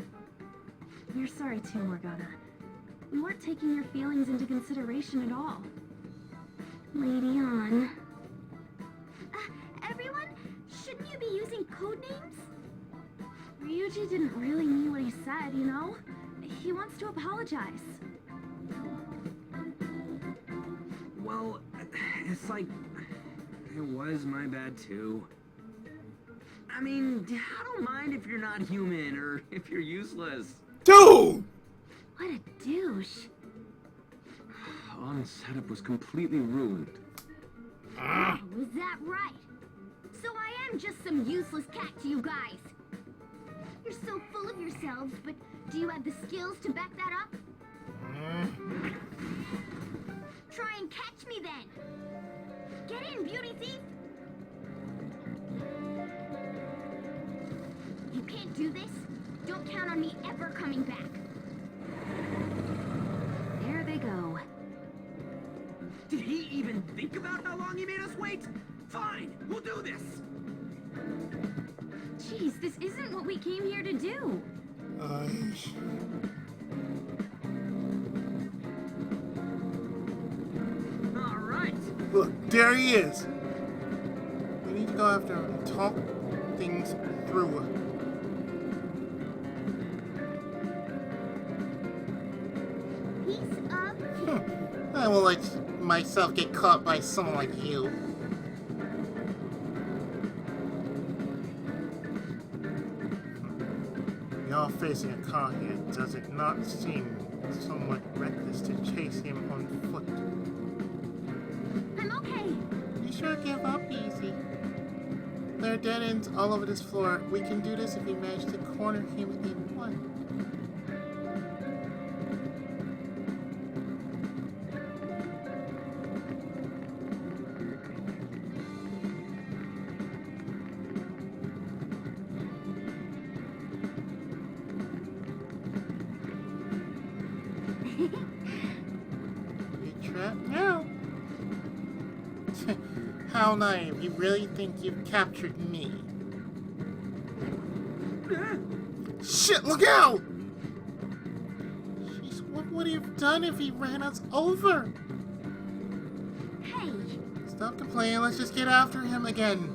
We're sorry too, Morgana. We weren't taking your feelings into consideration at all. Lady on. Everyone, shouldn't you be using code names? Ryuji didn't really mean what he said, you know? He wants to apologize. Well, it's like... it was my bad too. I mean, I don't mind if you're not human or if you're useless. Dude! What a douche. On setup was completely ruined. Was that right? So I am just some useless cat to you guys. You're so full of yourselves, but do you have the skills to back that up? Try and catch me then. Get in, beauty thief. You can't do this. Don't count on me ever coming back. There they go. Did he even think about how long he made us wait? Fine, we'll do this. Jeez, this isn't what we came here to do. All right. Look, there he is. We need to go after him and talk things through. Piece of... I won't let myself get caught by someone like you. Y'all facing a car here, does it not seem somewhat reckless to chase him on foot? I'm okay. You sure give up easy. There are dead ends all over this floor. We can do this if we manage to corner him in one. You trapped now? How naive. You really think you've captured me? Shit, look out! Jeez, what would he have done if he ran us over? Hey. Stop complaining, let's just get after him again.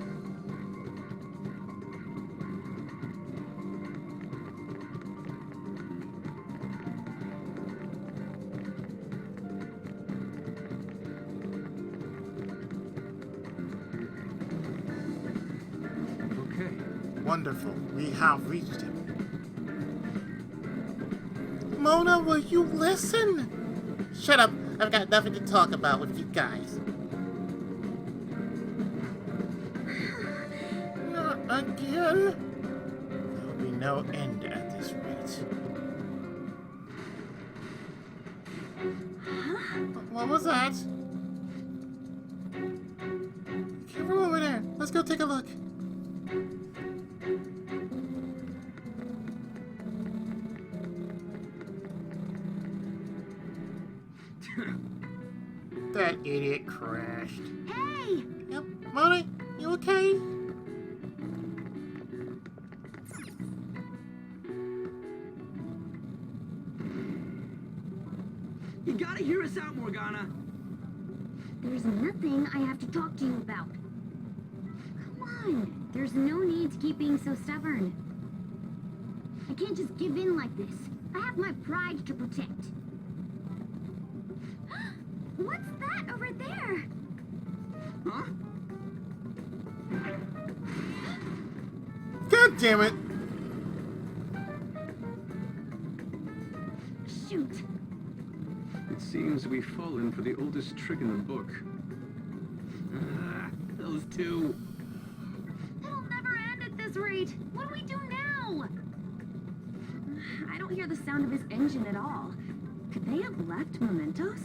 Wonderful. We have reached him. Mona, will you listen? Shut up. I've got nothing to talk about with you guys. Not again. There'll be no end at this rate. What was that? Careful over there. Let's go take a look. That idiot crashed. Hey! Yep. Mona, you okay? You gotta hear us out, Morgana. There's nothing I have to talk to you about. Come on. There's no need to keep being so stubborn. I can't just give in like this. I have my pride to protect. What's that over there? Huh? God damn it! Shoot. It seems we've fallen for the oldest trick in the book. Those two. It'll never end at this rate. What do we do now? I don't hear the sound of his engine at all. Could they have left mementos?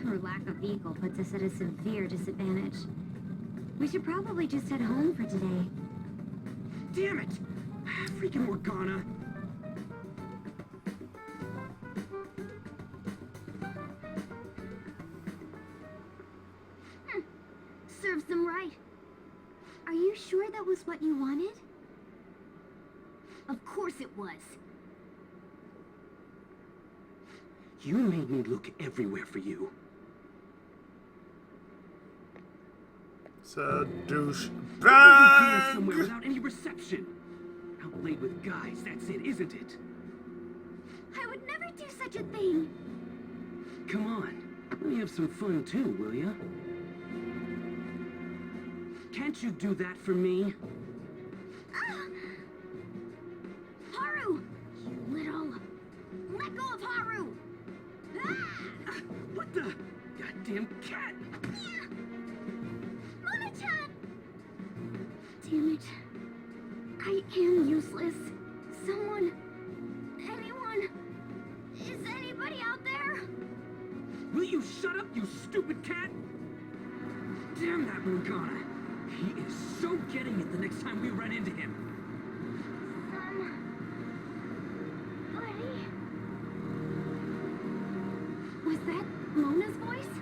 Our lack of vehicle puts us at a severe disadvantage. We should probably just head home for today. Damn it! Freaking Morgana. Serves them right. Are you sure that was what you wanted? Of course it was. You made me look everywhere for you. It's a douche Here bag. somewhere without any reception. Out late with guys, that's it, isn't it? I would never do such a thing. Come on, let me have some fun too, will ya? Can't you do that for me? Haru! You little... Let go of Haru! What the? Goddamn cat! Mona-chan! Damn it. I am useless. Someone... Anyone... Is anybody out there? Will you shut up, you stupid cat? Damn that Morgana! He is so getting it the next time we run into him. Was that Mona's voice?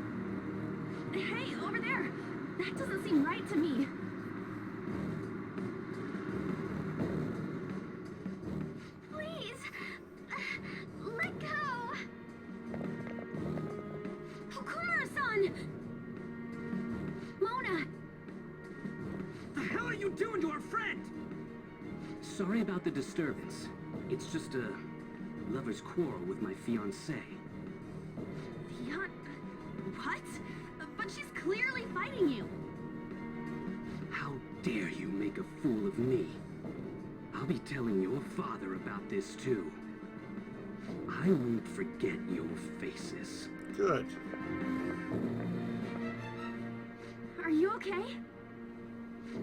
Hey, over there! That doesn't seem right to me. Please! Let go! Okumura-san! Mona! The hell are you doing to our friend? Sorry about the disturbance. It's just a lover's quarrel with my fiancée. What? But she's clearly fighting you. How dare you make a fool of me? I'll be telling your father about this too. I won't forget your faces. Good. Are you okay?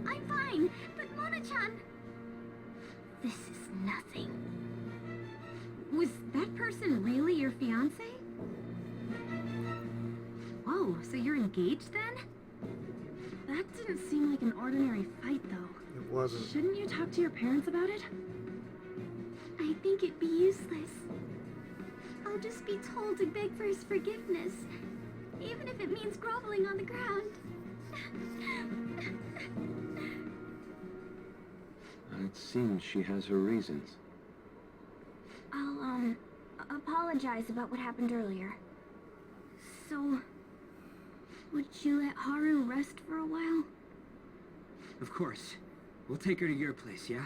I'm fine, but Mona-chan... This is nothing. Was that person really your fiancé? Oh, so you're engaged then? That didn't seem like an ordinary fight, though. It wasn't. Shouldn't you talk to your parents about it? I think it'd be useless. I'll just be told to beg for his forgiveness, even if it means groveling on the ground. It seems she has her reasons. I'll, apologize about what happened earlier. So, would you let Haru rest for a while? Of course. We'll take her to your place, yeah?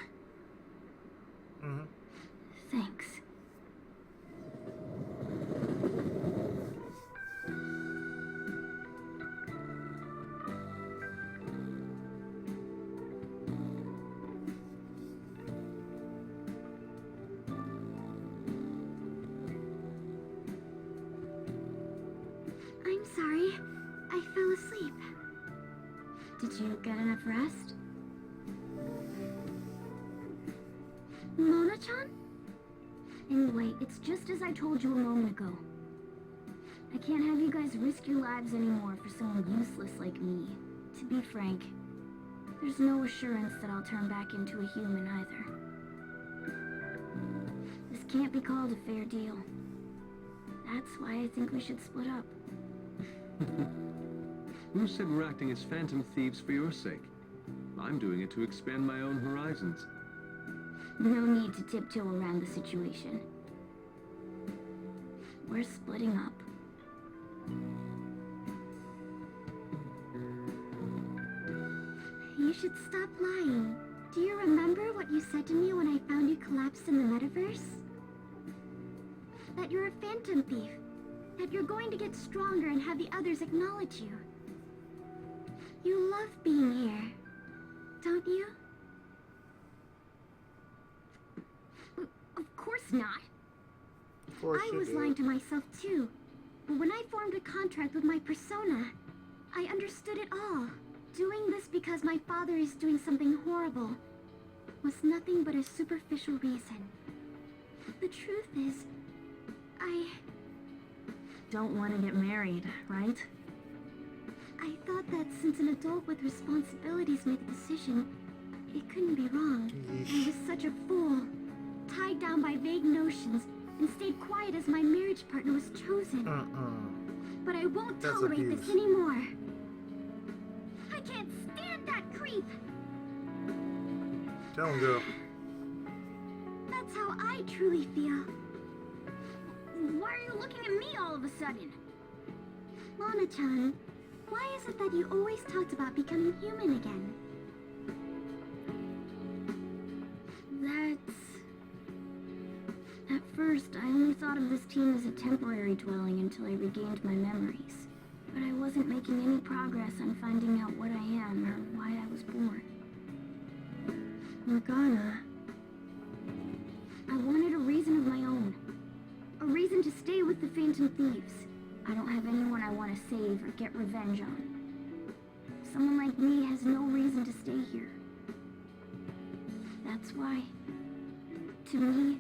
Mm-hmm. Thanks. sorry. I fell asleep. Did you get enough rest? Mona-chan? Anyway, it's just as I told you a moment ago. I can't have you guys risk your lives anymore for someone useless like me. To be frank, there's no assurance that I'll turn back into a human either. This can't be called a fair deal. That's why I think we should split up. Who said we're acting as phantom thieves for your sake? I'm doing it to expand my own horizons. No need to tiptoe around the situation. We're splitting up. You should stop lying. Do you remember what you said to me when I found you collapsed in the metaverse? That you're a phantom thief. That you're going to get stronger and have the others acknowledge you. You love being here, don't you? Of course not. Of course I was lying to myself too. But when I formed a contract with my persona, I understood it all. Doing this because my father is doing something horrible was nothing but a superficial reason. The truth is, I Don't want to get married, right? thought that since an adult with responsibilities made the decision, it couldn't be wrong. I was such a fool, tied down by vague notions, and stayed quiet as my marriage partner was chosen. But I won't tolerate this anymore. I can't stand that creep. Tell him, girl. That's how I truly feel. Why are you looking at me all of a sudden? Mona-chan, why is it that you always talked about becoming human again? At first, I only thought of this team as a temporary dwelling until I regained my memories. But I wasn't making any progress on finding out what I am or why I was born. Morgana, I wanted a reason of my own. A reason to stay with the Phantom Thieves. I don't have anyone I want to save or get revenge on. Someone like me has no reason to stay here. That's why, to me,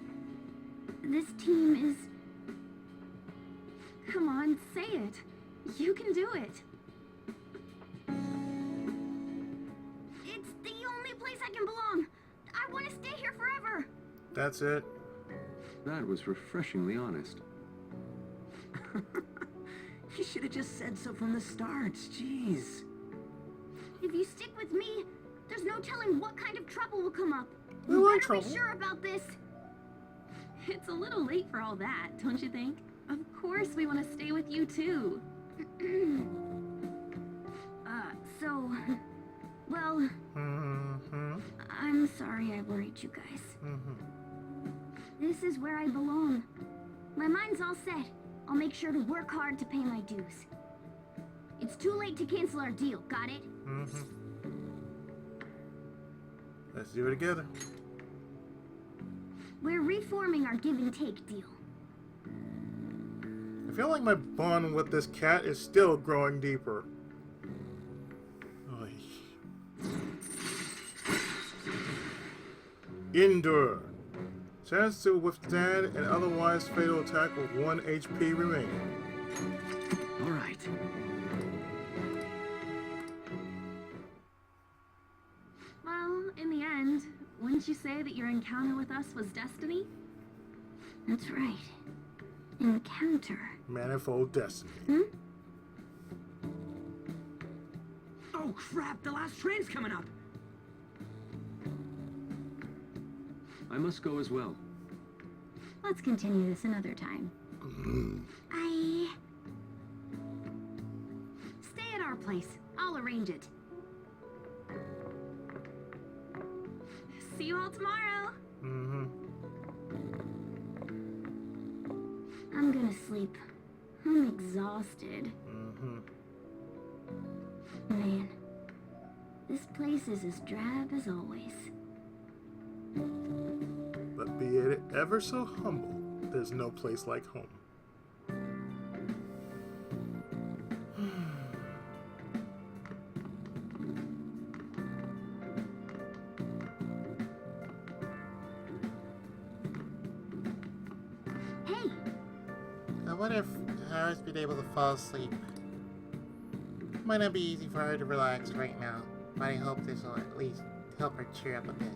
this team is... Come on, say it. You can do it. It's the only place I can belong. I want to stay here forever. That's it. That was refreshingly honest. You should have just said so from the start. Jeez. If you stick with me, there's no telling what kind of trouble will come up. We You were in better be trouble. sure about this. It's a little late for all that, don't you think? Of course we want to stay with you too. So... Well, I'm sorry I worried you guys. This is where I belong. My mind's all set. I'll make sure to work hard to pay my dues. It's too late to cancel our deal, got it? Let's do it together. We're reforming our give and take deal. I feel like my bond with this cat is still growing deeper. Oy. Endure. Chance to withstand an otherwise fatal attack with 1 HP remaining. All right. Well, in the end, wouldn't you say that your encounter with us was destiny? That's right. Encounter. Manifold destiny. Oh crap, the last train's coming up. I must go as well. Let's continue this another time. Stay at our place. I'll arrange it. See you all tomorrow. I'm gonna sleep. I'm exhausted. Man, this place is as drab as always. But be it ever so humble, there's no place like home. What if Harris been able to fall asleep? Might not be easy for her to relax right now, but I hope this will at least help her cheer up a bit.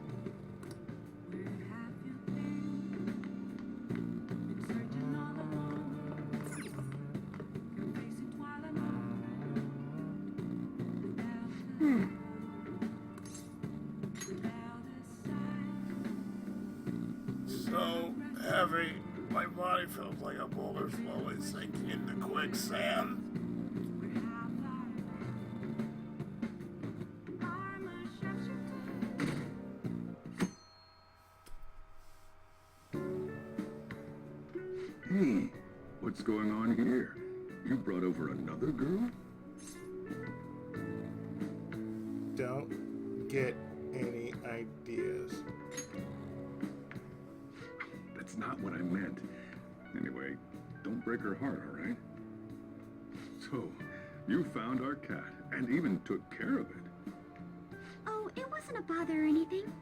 So heavy, my body feels like a boulder slowly sinking into quicksand. Hey, what's going on here? You brought over another girl? Don't get any ideas. That's not what I meant. Anyway, don't break her heart, all right? So, you found our cat and even took care of it. Oh, it wasn't a bother or anything.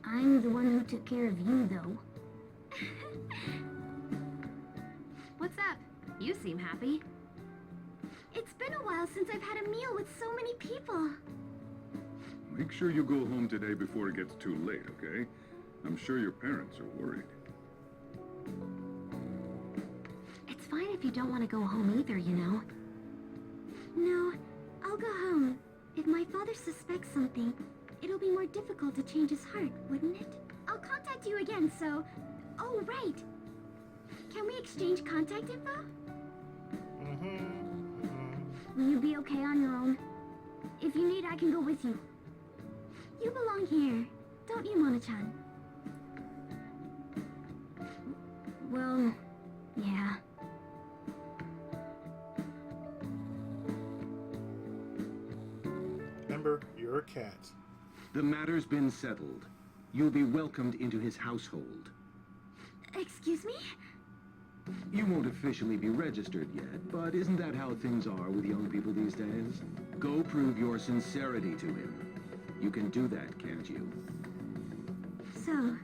I'm the one who took care of you, though. What's up? You seem happy. It's been a while since I've had a meal with so many people. Make sure you go home today before it gets too late, okay? I'm sure your parents are worried. It's fine if you don't want to go home either, you know. No, I'll go home. If my father suspects something, it'll be more difficult to change his heart, wouldn't it? I'll contact you again, so... Oh, right. Can we exchange contact info? Will you be okay on your own? If you need, I can go with you. You belong here, don't you, Mona-chan? Well, yeah. Remember, you're a cat. The matter's been settled. You'll be welcomed into his household. Excuse me? You won't officially be registered yet, but isn't that how things are with young people these days? Go prove your sincerity to him. You can do that, can't you? So,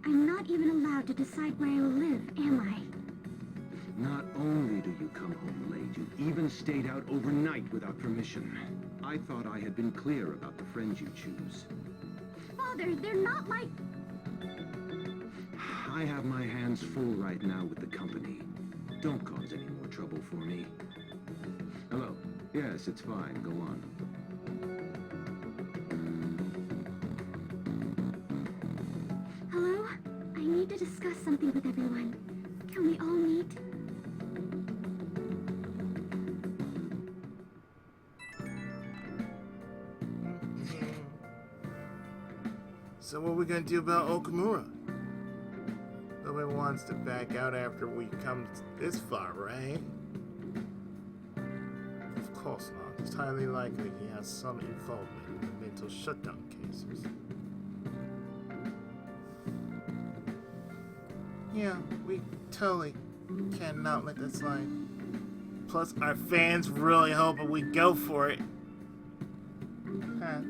I'm not even allowed to decide where I will live, am I? Not only do you come home late, you even stayed out overnight without permission. I thought I had been clear about the friends you choose. Father, they're not my... I have my hands full right now with the company. Don't cause any more trouble for me. Hello. Yes, it's fine. Go on. Hello? I need to discuss something with everyone. Can we all meet? So what are we gonna do about Okumura? Nobody wants to back out after we come this far, right? Of course not. It's highly likely he has some involvement in the mental shutdown cases. Yeah, we totally cannot let that slide. Plus, our fans really hoping we go for it. Pat.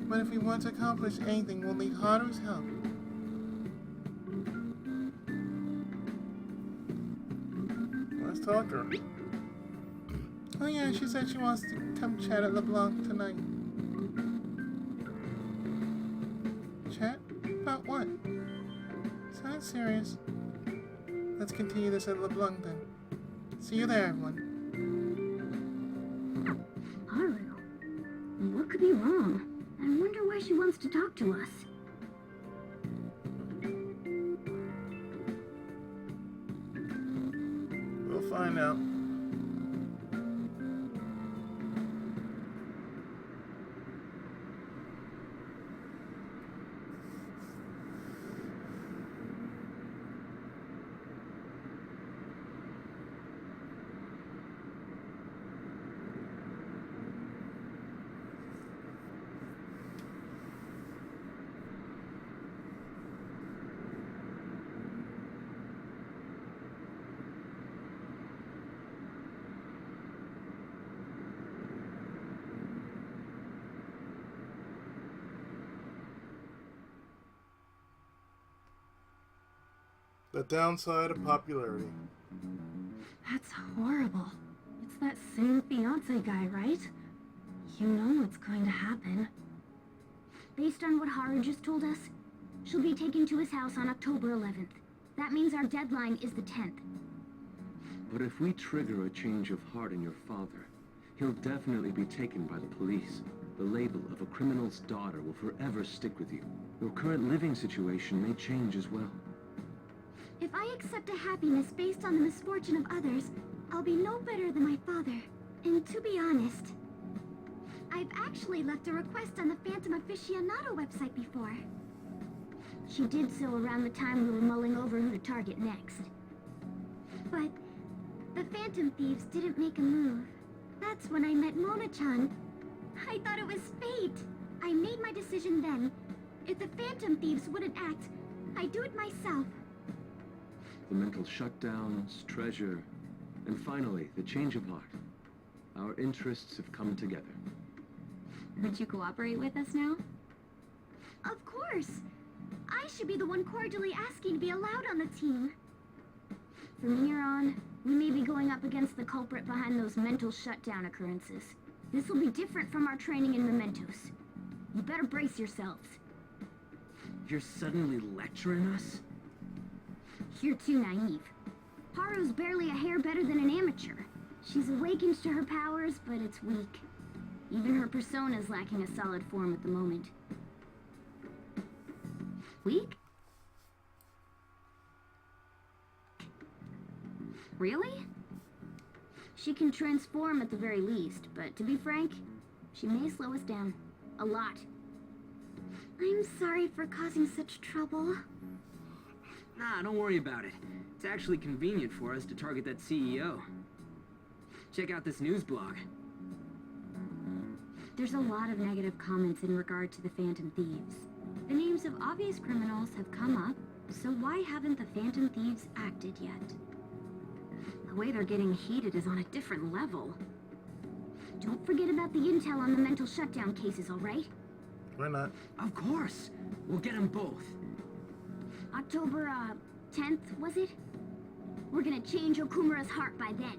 But if we want to accomplish anything, we'll need Haru's help. Let's talk to her. Oh yeah, she said she wants to come chat at LeBlanc tonight. Chat? About what? Sounds serious. Let's continue this at LeBlanc then. See you there, everyone. Haru? What could be wrong? I wonder why she wants to talk to us. We'll find out. The downside of popularity. That's horrible. It's that same fiance guy, right? You know what's going to happen. Based on what Haru just told us, she'll be taken to his house on October 11th. That means our deadline is the 10th. But if we trigger a change of heart in your father, he'll definitely be taken by the police. The label of a criminal's daughter will forever stick with you. Your current living situation may change as well. If I accept a happiness based on the misfortune of others, I'll be no better than my father. And to be honest, I've actually left a request on the Phantom Aficionado website before. She did so around the time we were mulling over who to target next. But the Phantom Thieves didn't make a move. That's when I met Mona-chan. I thought it was fate. I made my decision then. If the Phantom Thieves wouldn't act, I'd do it myself. The mental shutdowns, treasure, and finally, the change of heart. Our interests have come together. Would you cooperate with us now? Of course. I should be the one cordially asking to be allowed on the team. From here on, we may be going up against the culprit behind those mental shutdown occurrences. This will be different from our training in Mementos. You better brace yourselves. You're suddenly lecturing us? You're too naive. Haru's barely a hair better than an amateur. She's awakened to her powers, but it's weak. Even her persona's lacking a solid form at the moment. Weak? Really? She can transform at the very least, but to be frank, she may slow us down. A lot. I'm sorry for causing such trouble. Nah, don't worry about it. It's actually convenient for us to target that CEO. Check out this news blog. There's a lot of negative comments in regard to the Phantom Thieves. The names of obvious criminals have come up, so why haven't the Phantom Thieves acted yet? The way they're getting heated is on a different level. Don't forget about the intel on the mental shutdown cases, all right? Why not? Of course! We'll get them both. October, 10th, was it? We're gonna change Okumura's heart by then.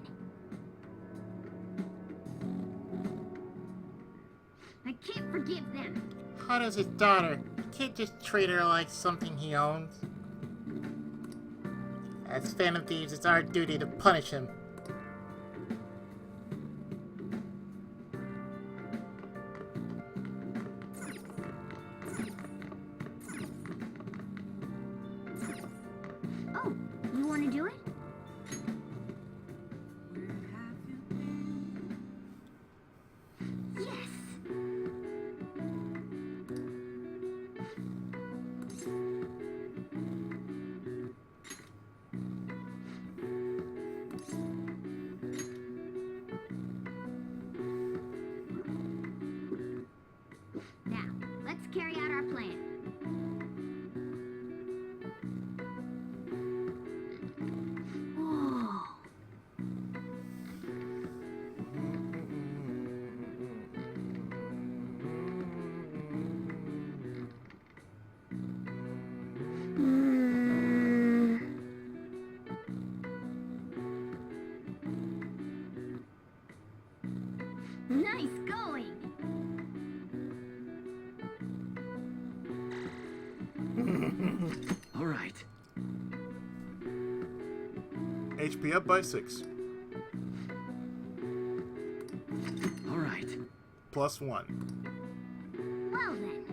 I can't forgive them. Haru's his daughter. You can't just treat her like something he owns. As Phantom Thieves, it's our duty to punish him. Oh, you wanna do it? Yes! Now, let's carry out our plan. Whoa. Nice going! All right. HP up by 6. All right. +1. Well then.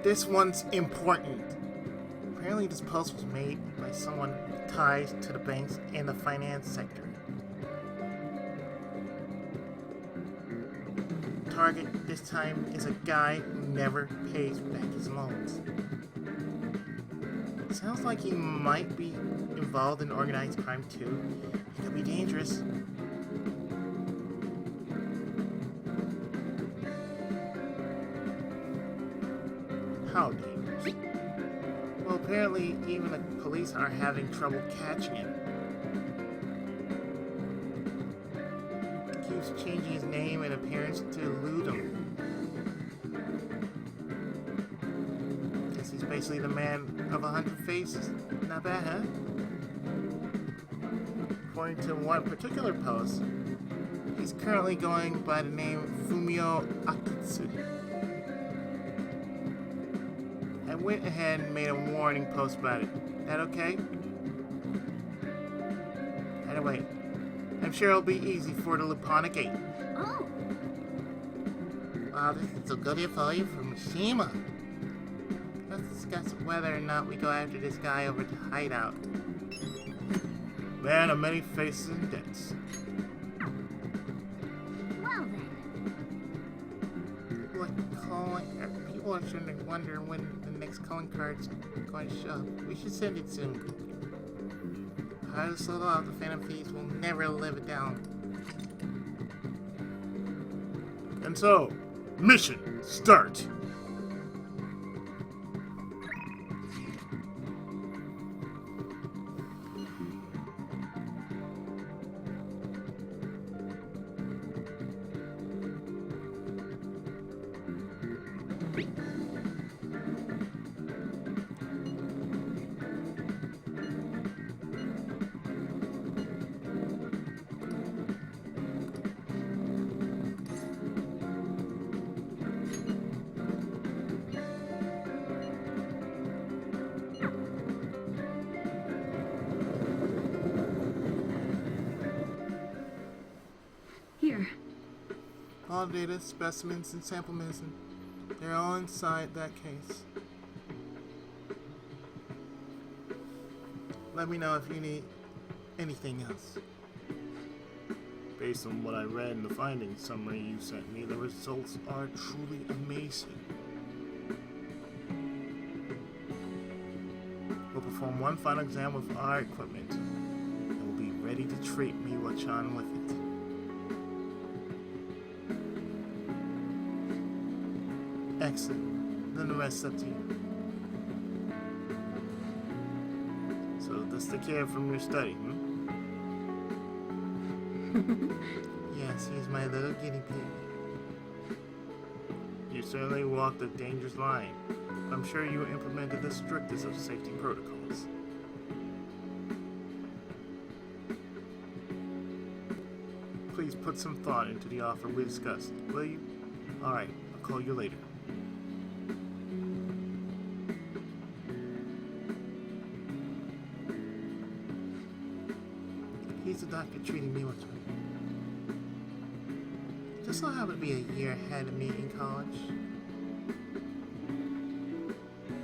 This one's important. Apparently this puzzle was made by someone with ties to the banks and the finance sector. Target this time is a guy who never pays back his loans. Sounds like he might be involved in organized crime too. He could be dangerous. How dangerous? Well, Apparently, even the police are having trouble catching him. He keeps changing his name and appearance to elude him. Guess he's basically the man of 100 faces. Not bad, huh? According to one particular post, he's currently going by the name Fumio Akitsu. I went ahead and made a warning post about it. That okay? Anyway, I'm sure it'll be easy for the Lupinic 8. Oh, Wow, this is a good info from Mishima. Let's discuss whether or not we go after this guy over the hideout. Man of many faces and debts. well then. People are sure to wonder when the next calling card's going to show up. We should send it soon. How to slow off the Phantom Thieves will never live it down. And so, mission start! Here. All data, specimens, and sample medicine. They're all inside that case. Let me know if you need anything else. Based on what I read in the findings summary you sent me, the results are truly amazing. We'll perform one final exam with our equipment, and we'll be ready to treat Miwa-chan with it. Excellent. Then the rest's up to you. So this the kid from your study, hmm? Yes, he's my little guinea pig. You certainly walked a dangerous line. I'm sure you implemented the strictest of safety protocols. Please put some thought into the offer we discussed, will you? Alright, I'll call you later. He's the doctor treating me with her. Just so happened to be a year ahead of me in college.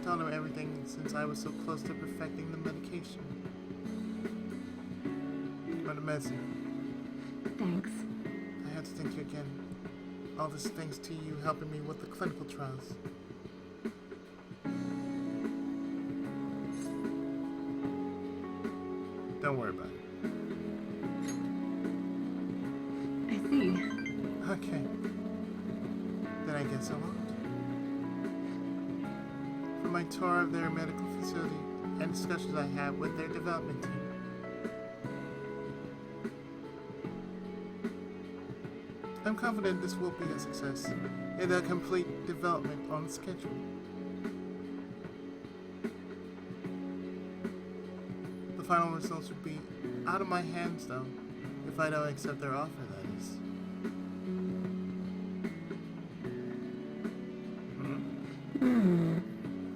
Told him everything since I was so close to perfecting the medication. Or the medicine. Thanks. I had to thank you again. All this thanks to you helping me with the clinical trials. Don't worry about it. I see. Okay. Then I guess I won't. For my tour of their medical facility and discussions I had with their development team. I'm confident this will be a success and a complete development on schedule. The final results would be out of my hands though, if I don't accept their offer, that is.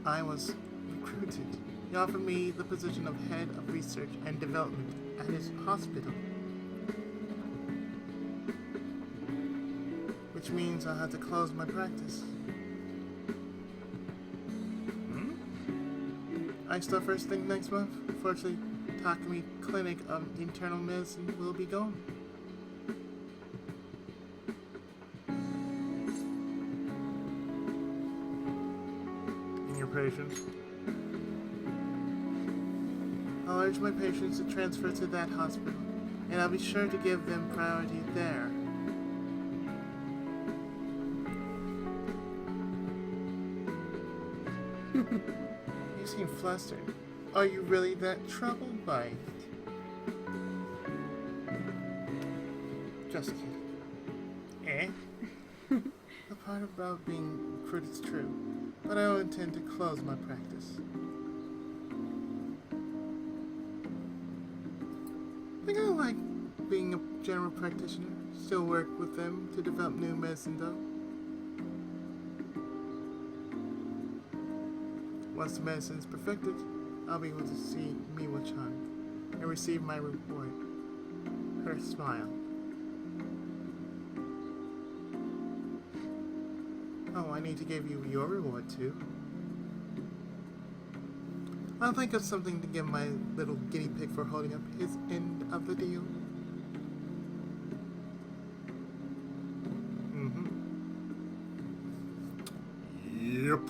I was recruited. He offered me the position of head of research and development at his hospital. Which means I'll have to close my practice. I start first thing next month. Fortunately, Takumi Clinic of Internal Medicine will be gone. And your patients? I'll urge my patients to transfer to that hospital, and I'll be sure to give them priority there. You seem flustered. Are you really that troubled by it? Just kidding. Eh? The part about being crude is true, but I don't intend to close my practice. I kinda like being a general practitioner. Still work with them to develop new medicine though. Once the medicine is perfected, I'll be able to see Miwa-chan and receive my reward. Her smile. Oh, I need to give you your reward too. I'll think of something to give my little guinea pig for holding up his end of the deal. Yep.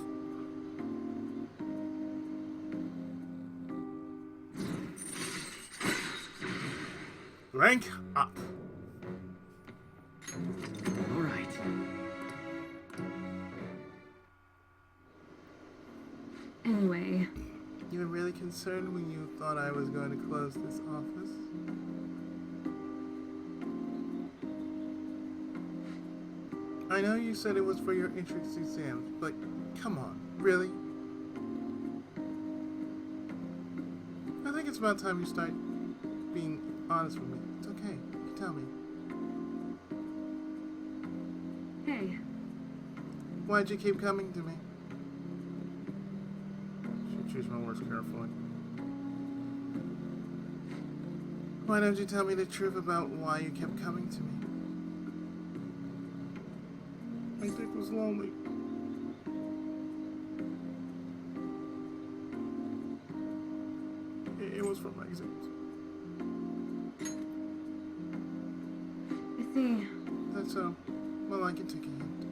Rank up. All right. Anyway, You were really concerned when you thought I was going to close this office? I know you said it was for your entrance exams, but come on, really? I think it's about time you start being honest with me. It's okay. You can tell me. hey, Why'd you keep coming to me? Should choose my words carefully. Why don't you tell me the truth about why you kept coming to me? My dick was lonely. It was for my exams. I see. That's so. Well, I can take a hint.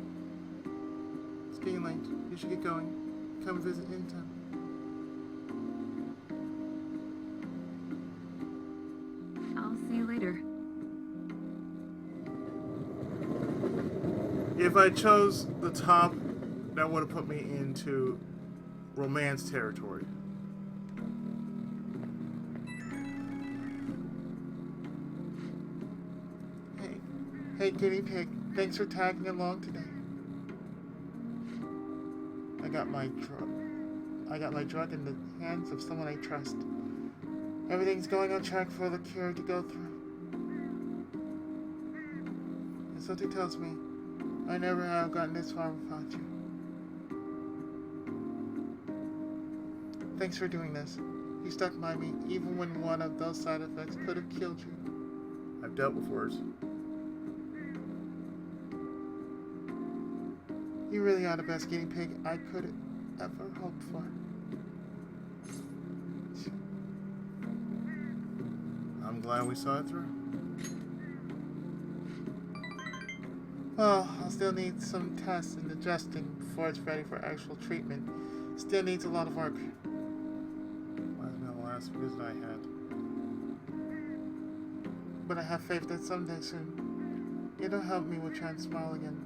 It's getting late. You should get going. Come visit anytime. I'll see you later. If I chose the top, that would have put me into romance territory. Hey, guinea pig. Thanks for tagging along today. I got my drug in the hands of someone I trust. Everything's going on track for the cure to go through. And something tells me I never have gotten this far without you. Thanks for doing this. You stuck by me even when one of those side effects could have killed you. I've dealt with worse. You really are the best guinea pig I could ever hope for. I'm glad we saw it through. Well, I'll still need some tests and adjusting before it's ready for actual treatment. Still needs a lot of work. Wasn't the last visit I had. But I have faith that someday soon, it'll help me with trying to smile again.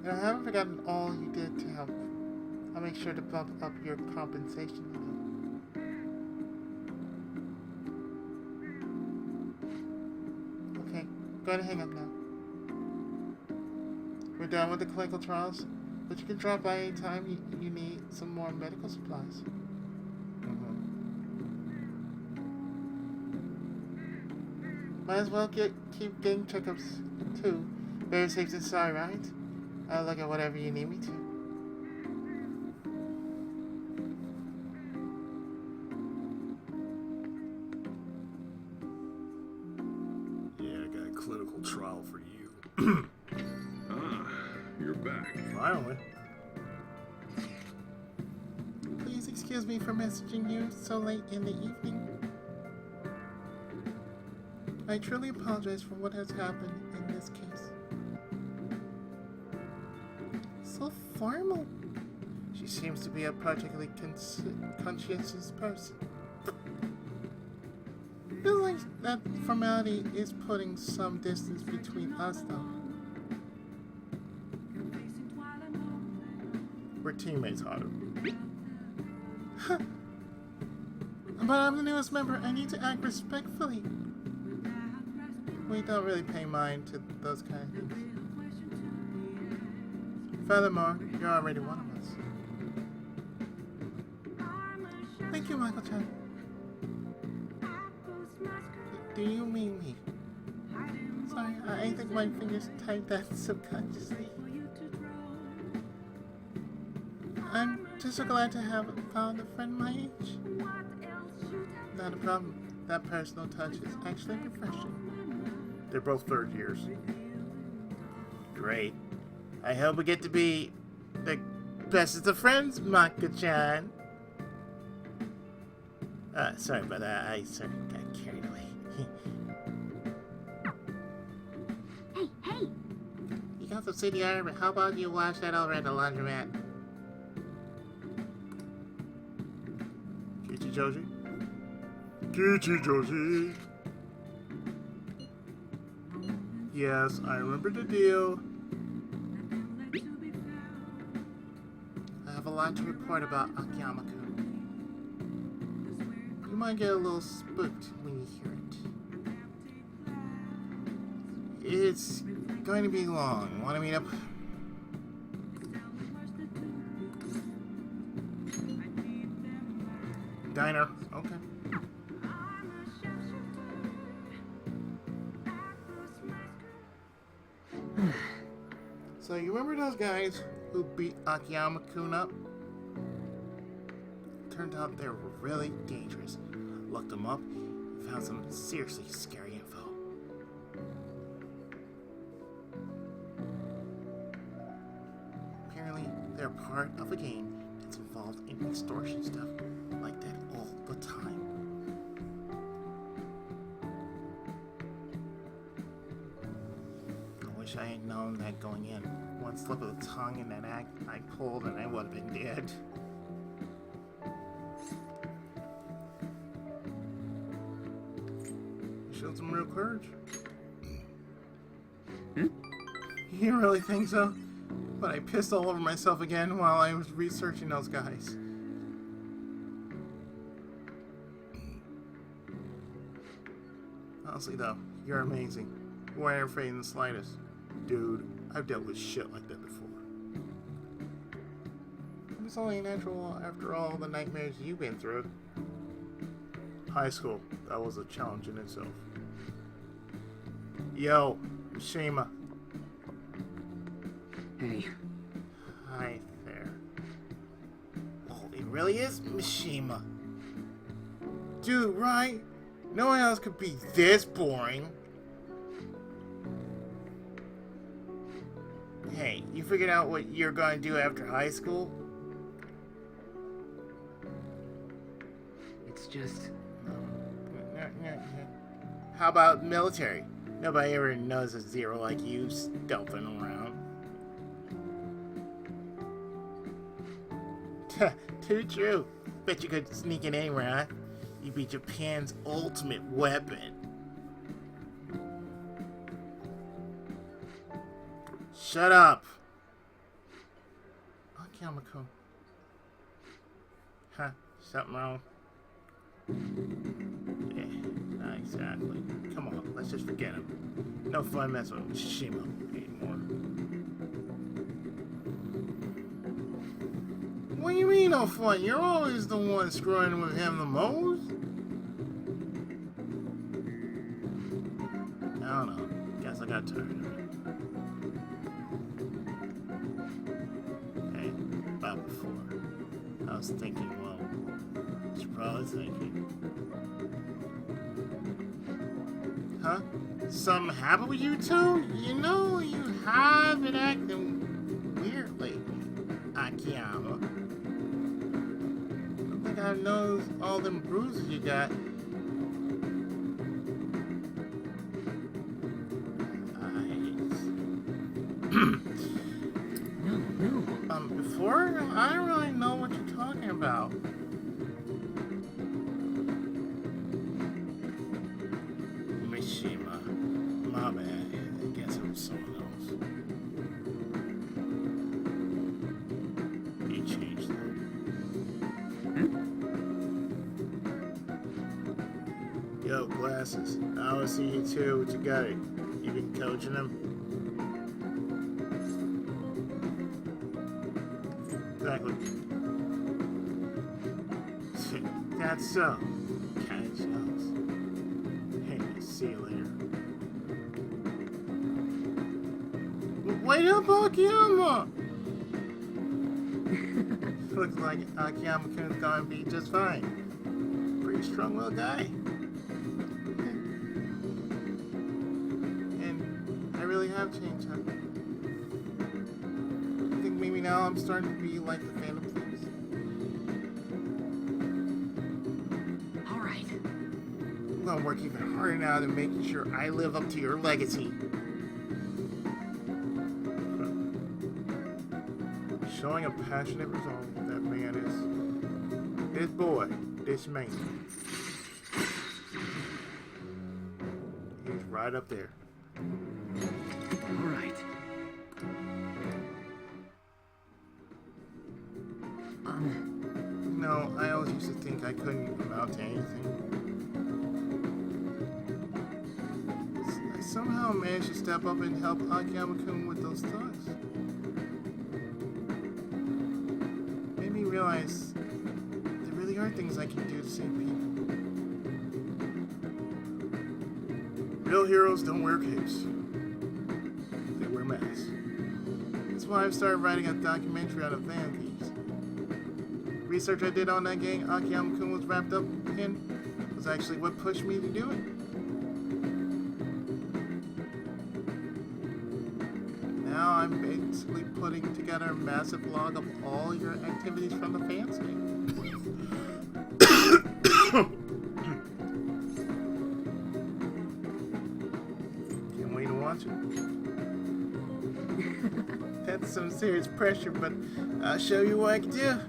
And I haven't forgotten all you did to help. I'll make sure to bump up your compensation level. Okay, go ahead and hang up now. We're done with the clinical trials, but you can drop by any time you need some more medical supplies. Might as well keep getting checkups too. Better safe than sorry, right? I'll look at whatever you need me to. Yeah, I got a clinical trial for you. Ah, you're back. Finally. Please excuse me for messaging you so late in the evening. I truly apologize for what has happened in this case. So formal. She seems to be a particularly conscientious person. Feels like that formality is putting some distance between us, though. We're teammates, Haru. But I'm the newest member. I need to act respectfully. We don't really pay mind to those kind of things. Furthermore, you're already one of us. Thank you, Michael-chan. Do you mean me? Sorry, I think my fingers typed that subconsciously. I'm just so glad to have found a friend my age. Not a problem. That personal touch is actually refreshing. They're both third years. Great. I hope we get to be the bestest of friends, Maka-chan. Sorry about that. I sort of got carried away. Hey! You got some CDR, but how about you wash that over at the laundromat? Kichijoji? Kichijoji! Yes, I remember the deal. I have a lot to report about Akiyama-kun. You might get a little spooked when you hear it. It's going to be long. Want to meet up? Diner. Okay. So you remember those guys who beat Akiyama-kun up? Turned out they were really dangerous. Looked them up and found some seriously scary info. Apparently, they're part of a gang that's involved in extortion stuff like that all the time. I wish I had known that going in. One slip of the tongue in that act I pulled and I would have been dead. Showed some real courage. You really think so? But I pissed all over myself again while I was researching those guys. Honestly though, you're amazing. You weren't afraid in the slightest. Dude, I've dealt with shit like that before. It's only natural after all the nightmares you've been through. High school, that was a challenge in itself. Yo, Mishima. Hey. Hi there. Oh, it really is Mishima. Dude, right? No one else could be this boring. Hey, you figured out what you're gonna do after high school? It's just... How about military? Nobody ever knows a zero like you stealthing around. Too true. Bet you could sneak in anywhere, huh? You'd be Japan's ultimate weapon. Shut up. Akiyama-kun. Huh? Something wrong? Yeah, exactly. Come on, let's just forget him. No fun messing with Shima anymore. What do you mean no fun? You're always the one screwing with him the most. I don't know. Guess I got tired of it. Hey, about before. I was thinking, well, you're probably thinking. Huh? Something happened with you two? You know, you have been acting weird lately, Akiyama. I think I know all them bruises you got. Before? I don't really know what you're talking about. Mishima. My bad. I guess it was someone else. You to see you too. What you got it? You been coaching him? Exactly. That's so. Kinda jealous. Hey, see you later. Wait up, Akiyama! Looks like Akiyama-kun's gonna be just fine. Pretty strong-willed guy. And I really have changed, huh? I think maybe now I'm starting to be like the Phantom Thieves. Alright. I'm gonna work even harder now to making sure I live up to your legacy. Showing a passionate resolve, that man is. This boy, this man. He's right up there. All right. No, I always used to think I couldn't amount to anything. I somehow managed to step up and help Akiyama-kun with those thugs. Made me realize there really are things I can do to save people. Real heroes don't wear capes. They wear masks. That's why I've started writing a documentary on the Van Thieves. Research I did on that gang Akiyama-kun was wrapped up in was actually what pushed me to do it. Now I'm basically putting together a massive log of all your activities from the fans game. Can't wait to watch it. That's some serious pressure, but I'll show you what I can do.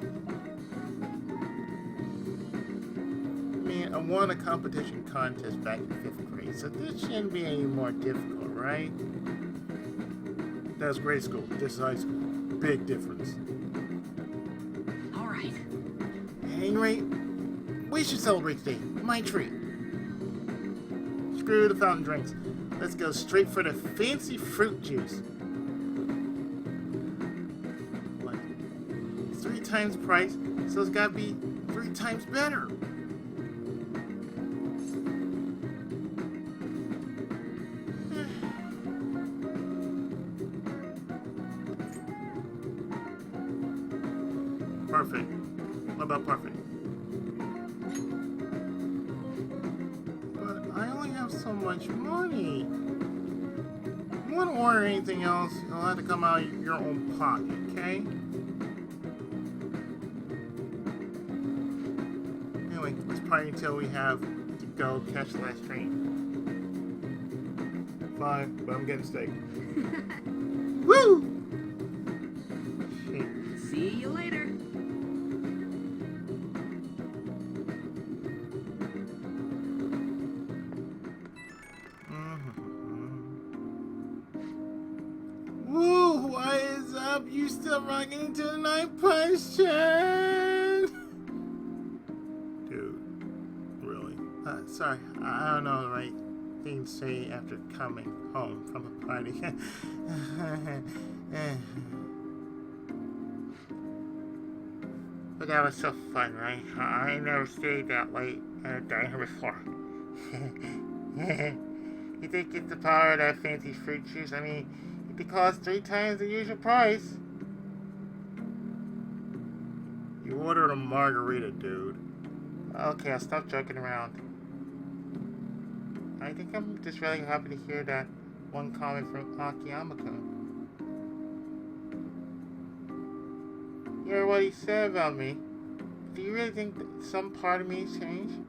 I won a competition contest back in 5th grade, so this shouldn't be any more difficult, right? That's grade school. This is high school. Big difference. Alright. At any rate, we should celebrate today. My treat. Screw the fountain drinks. Let's go straight for the fancy fruit juice. What? 3 times the price, so it's gotta be 3 times better. Perfect. What about perfect? But I only have so much money. If you want to order anything else, you'll have to come out of your own pocket, okay? Anyway, let's party until we have to go catch the last train. Fine, but I'm getting steak. Woo! Shit. See you later. Woo! What is up? You still rocking into the night punch chain? Dude, really? Sorry, I don't know the right thing to say after coming home from a party. But that was so fun, right? I never stayed that late at a diner before. You think it's the power of that fancy fruit juice? I mean, it costs 3 times the usual price. You ordered a margarita, dude. Okay, I'll stop joking around. I think I'm just really happy to hear that one comment from Akiyama-kun. You heard what he said about me. Do you really think that some part of me has changed?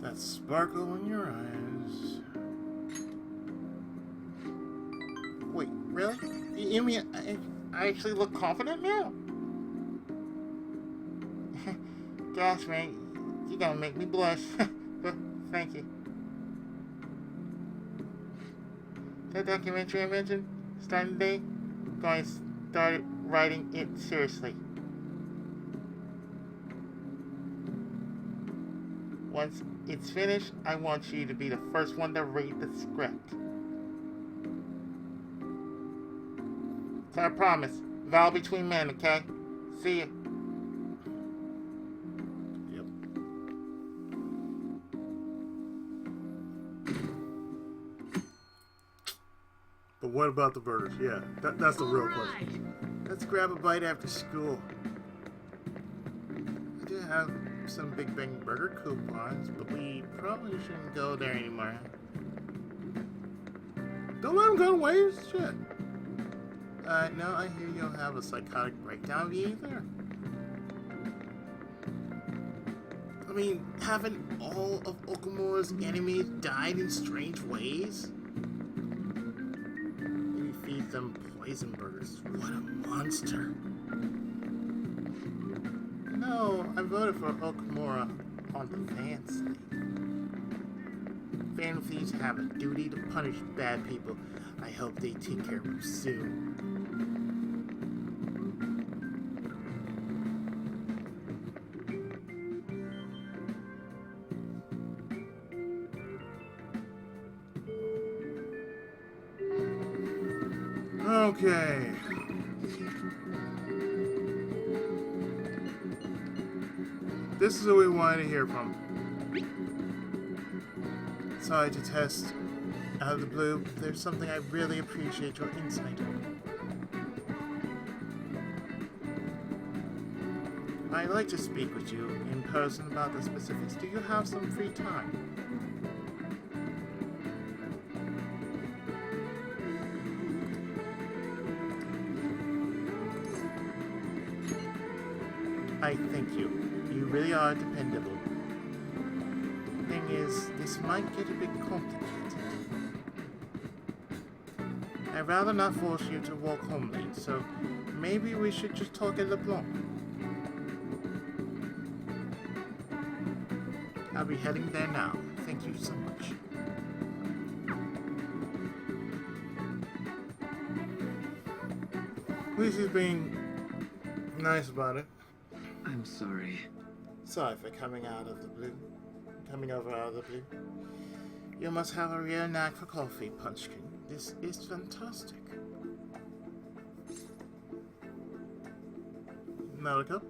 That sparkle in your eyes. Wait, really? You mean I actually look confident now? Gosh, man, you gotta make me blush. Thank you. That documentary I mentioned, starting today, I'm going to start writing it seriously. Once it's finished, I want you to be the first one to read the script. So I promise. Vow between men, okay? See ya. Yep. But what about the burgers? Yeah, that's the real question. Let's grab a bite after school. I do have some Big Bang Burger coupons, but we probably shouldn't go there anymore. Don't let them go to waste. Shit. No, I hear you'll have a psychotic breakdown either. I mean, haven't all of Okumura's enemies died in strange ways? Maybe feed them poison burgers. What a monster. No, I voted for Okumura on the fan slate. Fan thieves have a duty to punish bad people. I hope they take care of them soon. Okay. This is who we wanted to hear from. Sorry to test out of the blue. There's something I really appreciate your insight on. I'd like to speak with you in person about the specifics. Do you have some free time? I thank you. You really are dependable. Thing is, this might get a bit complicated. I'd rather not force you to walk home late, so maybe we should just talk at LeBlanc. I'll be heading there now. Thank you so much. At least he's being nice about it. I'm sorry. Sorry for coming over out of the blue. You must have a real knack for coffee, Punchkin. This is fantastic. Another cup?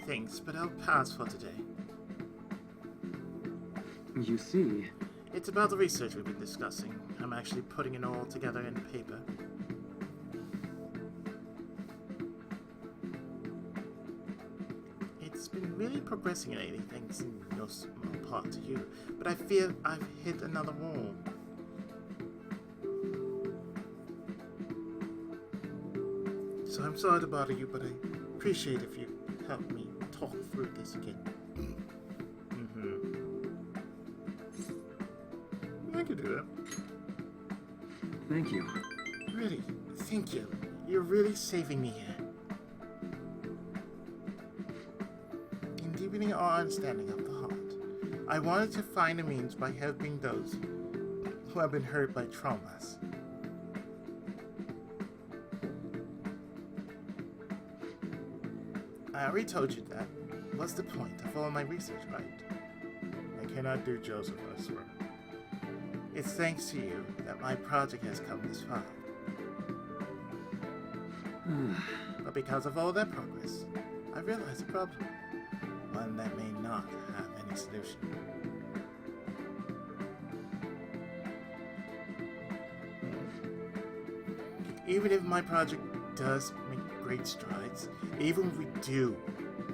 Thanks, but I'll pass for today. You see... It's about the research we've been discussing. I'm actually putting it all together in paper. It's been really progressing lately, thanks in no small part to you. But I feel I've hit another wall. So I'm sorry to bother you, but I appreciate if you help me talk through this again. I could do that. Thank you. Really, thank you. You're really saving me here. In deepening our understanding of the heart, I wanted to find a means by helping those who have been hurt by traumas. I already told you that. What's the point of all my research, right? I cannot do Joseph, I swear. It's thanks to you that my project has come this far. But because of all that progress, I realized a problem. One that may not have any solution. Even if my project does make great strides, even if we do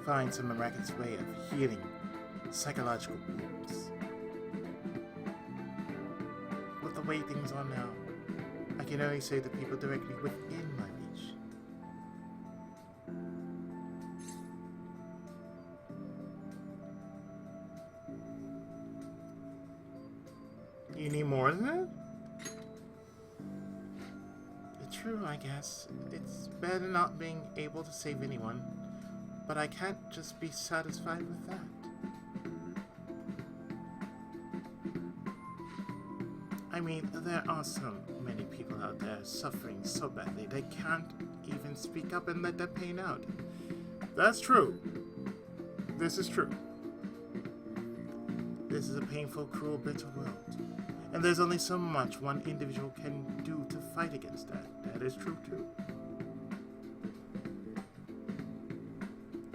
find some miraculous way of healing psychological wounds, with the way things are now, I can only say the people directly within my reach. You need more than that? True, I guess. It's better not being able to save anyone, but I can't just be satisfied with that. I mean, there are so many people out there suffering so badly they can't even speak up and let their pain out. That's true. This is true. This is a painful, cruel, bitter world. And there's only so much one individual can do to fight against that. That is true, too.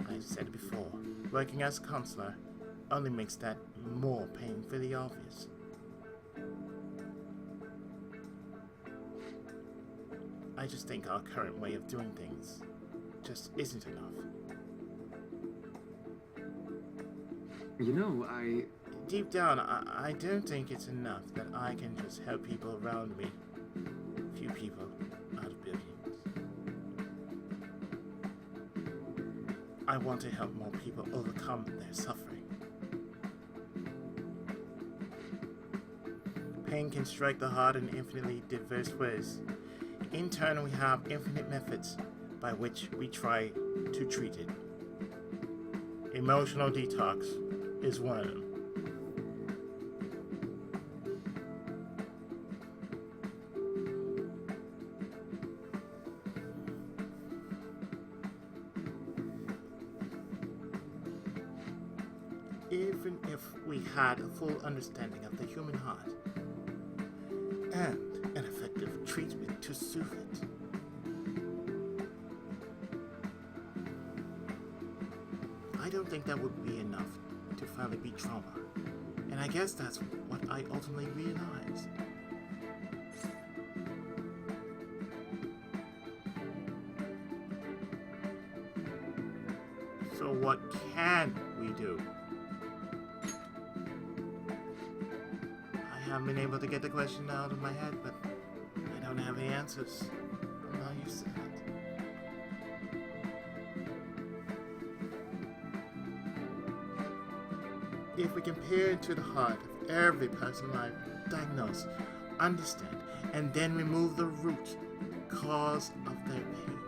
I've said it before. Working as a counselor only makes that more painfully obvious. I just think our current way of doing things just isn't enough. You know, Deep down, I don't think it's enough that I can just help people around me. Few people out of billions. I want to help more people overcome their suffering. Pain can strike the heart in infinitely diverse ways. In turn, we have infinite methods by which we try to treat it. Emotional detox is one of them. Even if we had a full understanding of the human heart and an effective treatment to soothe it, I don't think that would be enough to finally beat trauma. And I guess that's what I ultimately realized. So what can we do? I haven't been able to get the question out of my head, but I don't have any answers. I'm not used to that. If we can peer into the heart of every person I diagnose, understand, and then remove the root cause of their pain.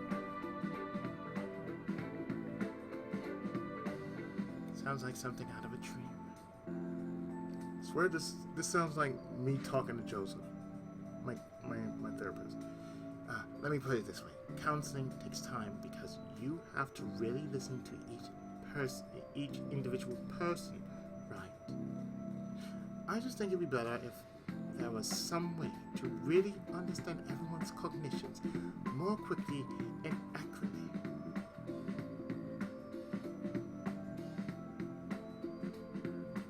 Sounds like something out of a dream. I swear this sounds like me talking to Joseph, my therapist. Let me put it this way. Counseling takes time because you have to really listen to each individual person, right? I just think it'd be better if there was some way to really understand everyone's cognitions more quickly and accurately.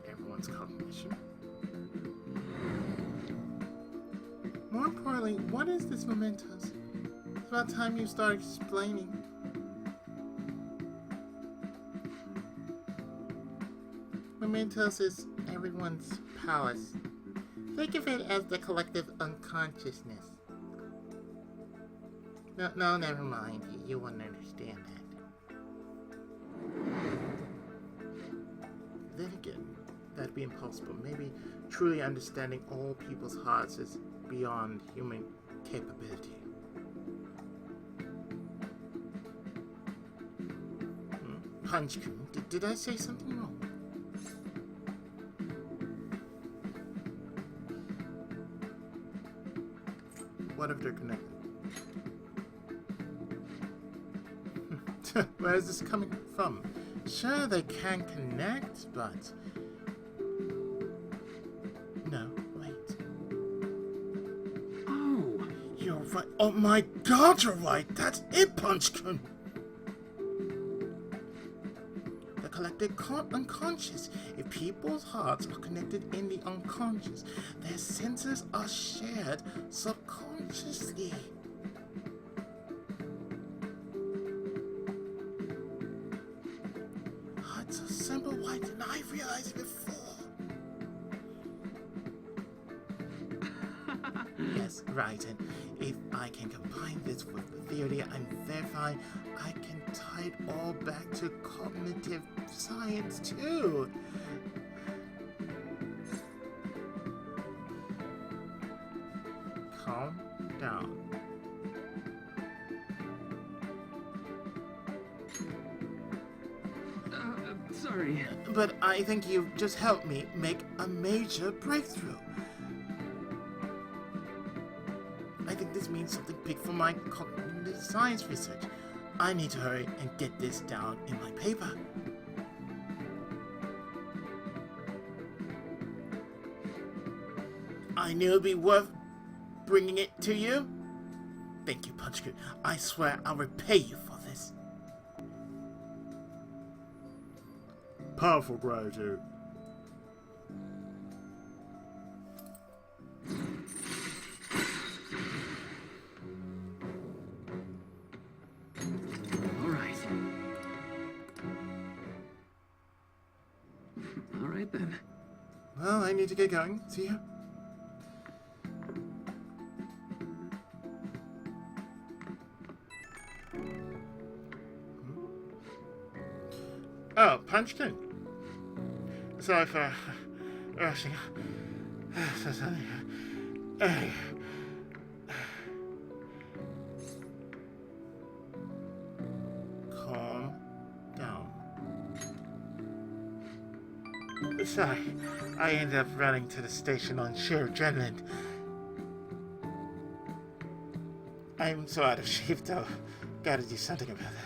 Everyone's cognition? More importantly, what is this mementos? It's about time you start explaining. Mementos is everyone's palace. Think of it as the collective unconsciousness. No, never mind. You wouldn't understand that. Then again, that'd be impossible. Maybe truly understanding all people's hearts is beyond human capability. Punchkin, did I say something wrong? What if they're connected? Where is this coming from? Sure, they can connect, but... No, wait. Oh, you're right. Oh my god, you're right. That's it, Punchkin. The collective unconscious. If people's hearts are connected in the unconscious, their senses are shared subconsciously. It's so simple. Why didn't I realize it before? Yes, right. And if I can combine this with the theory I'm verifying, I can tie it all back to cognitive science too. Calm down. Sorry. But I think you've just helped me make a major breakthrough. I think this means something big for my cognitive science research. I need to hurry and get this down in my paper. I knew it'd be worth bringing it to you. Thank you, Punchkin. I swear I'll repay you for this. Powerful gratitude. All right then. Well, I need to get going. See ya. Oh, Punchkin. Sorry for rushing. So sorry. Calm down. Sorry, I ended up running to the station on sheer adrenaline. I'm so out of shape though. Gotta do something about that.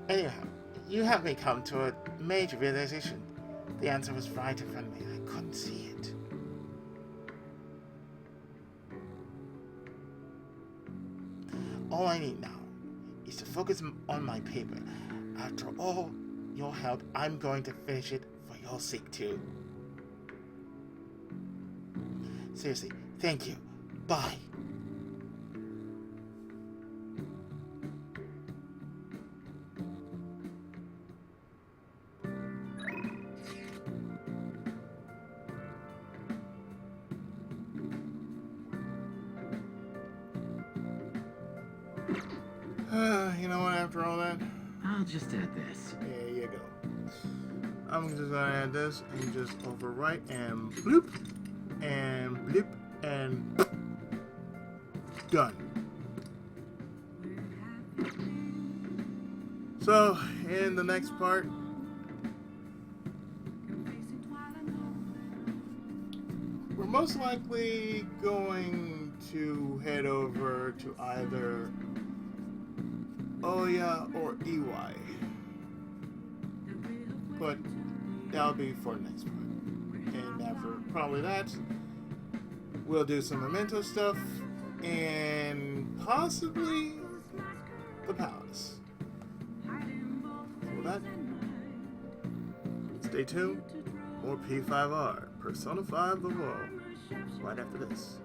Anyhow, you helped me come to a major realization. The answer was right in front of me. I couldn't see it. All I need now is to focus on my paper. After all your help, I'm going to finish it for your sake too. Seriously, thank you. Bye. You know what, after all that? I'll just add this. There you go. I'm just gonna add this and just overwrite and bloop and bloop and done. So, in the next part, we're most likely going to head over to either Oya or EY. But that'll be for the next part. And after probably that, we'll do some memento stuff and possibly the palace. For that, stay tuned. More P5R, Persona 5 The Wall, right after this.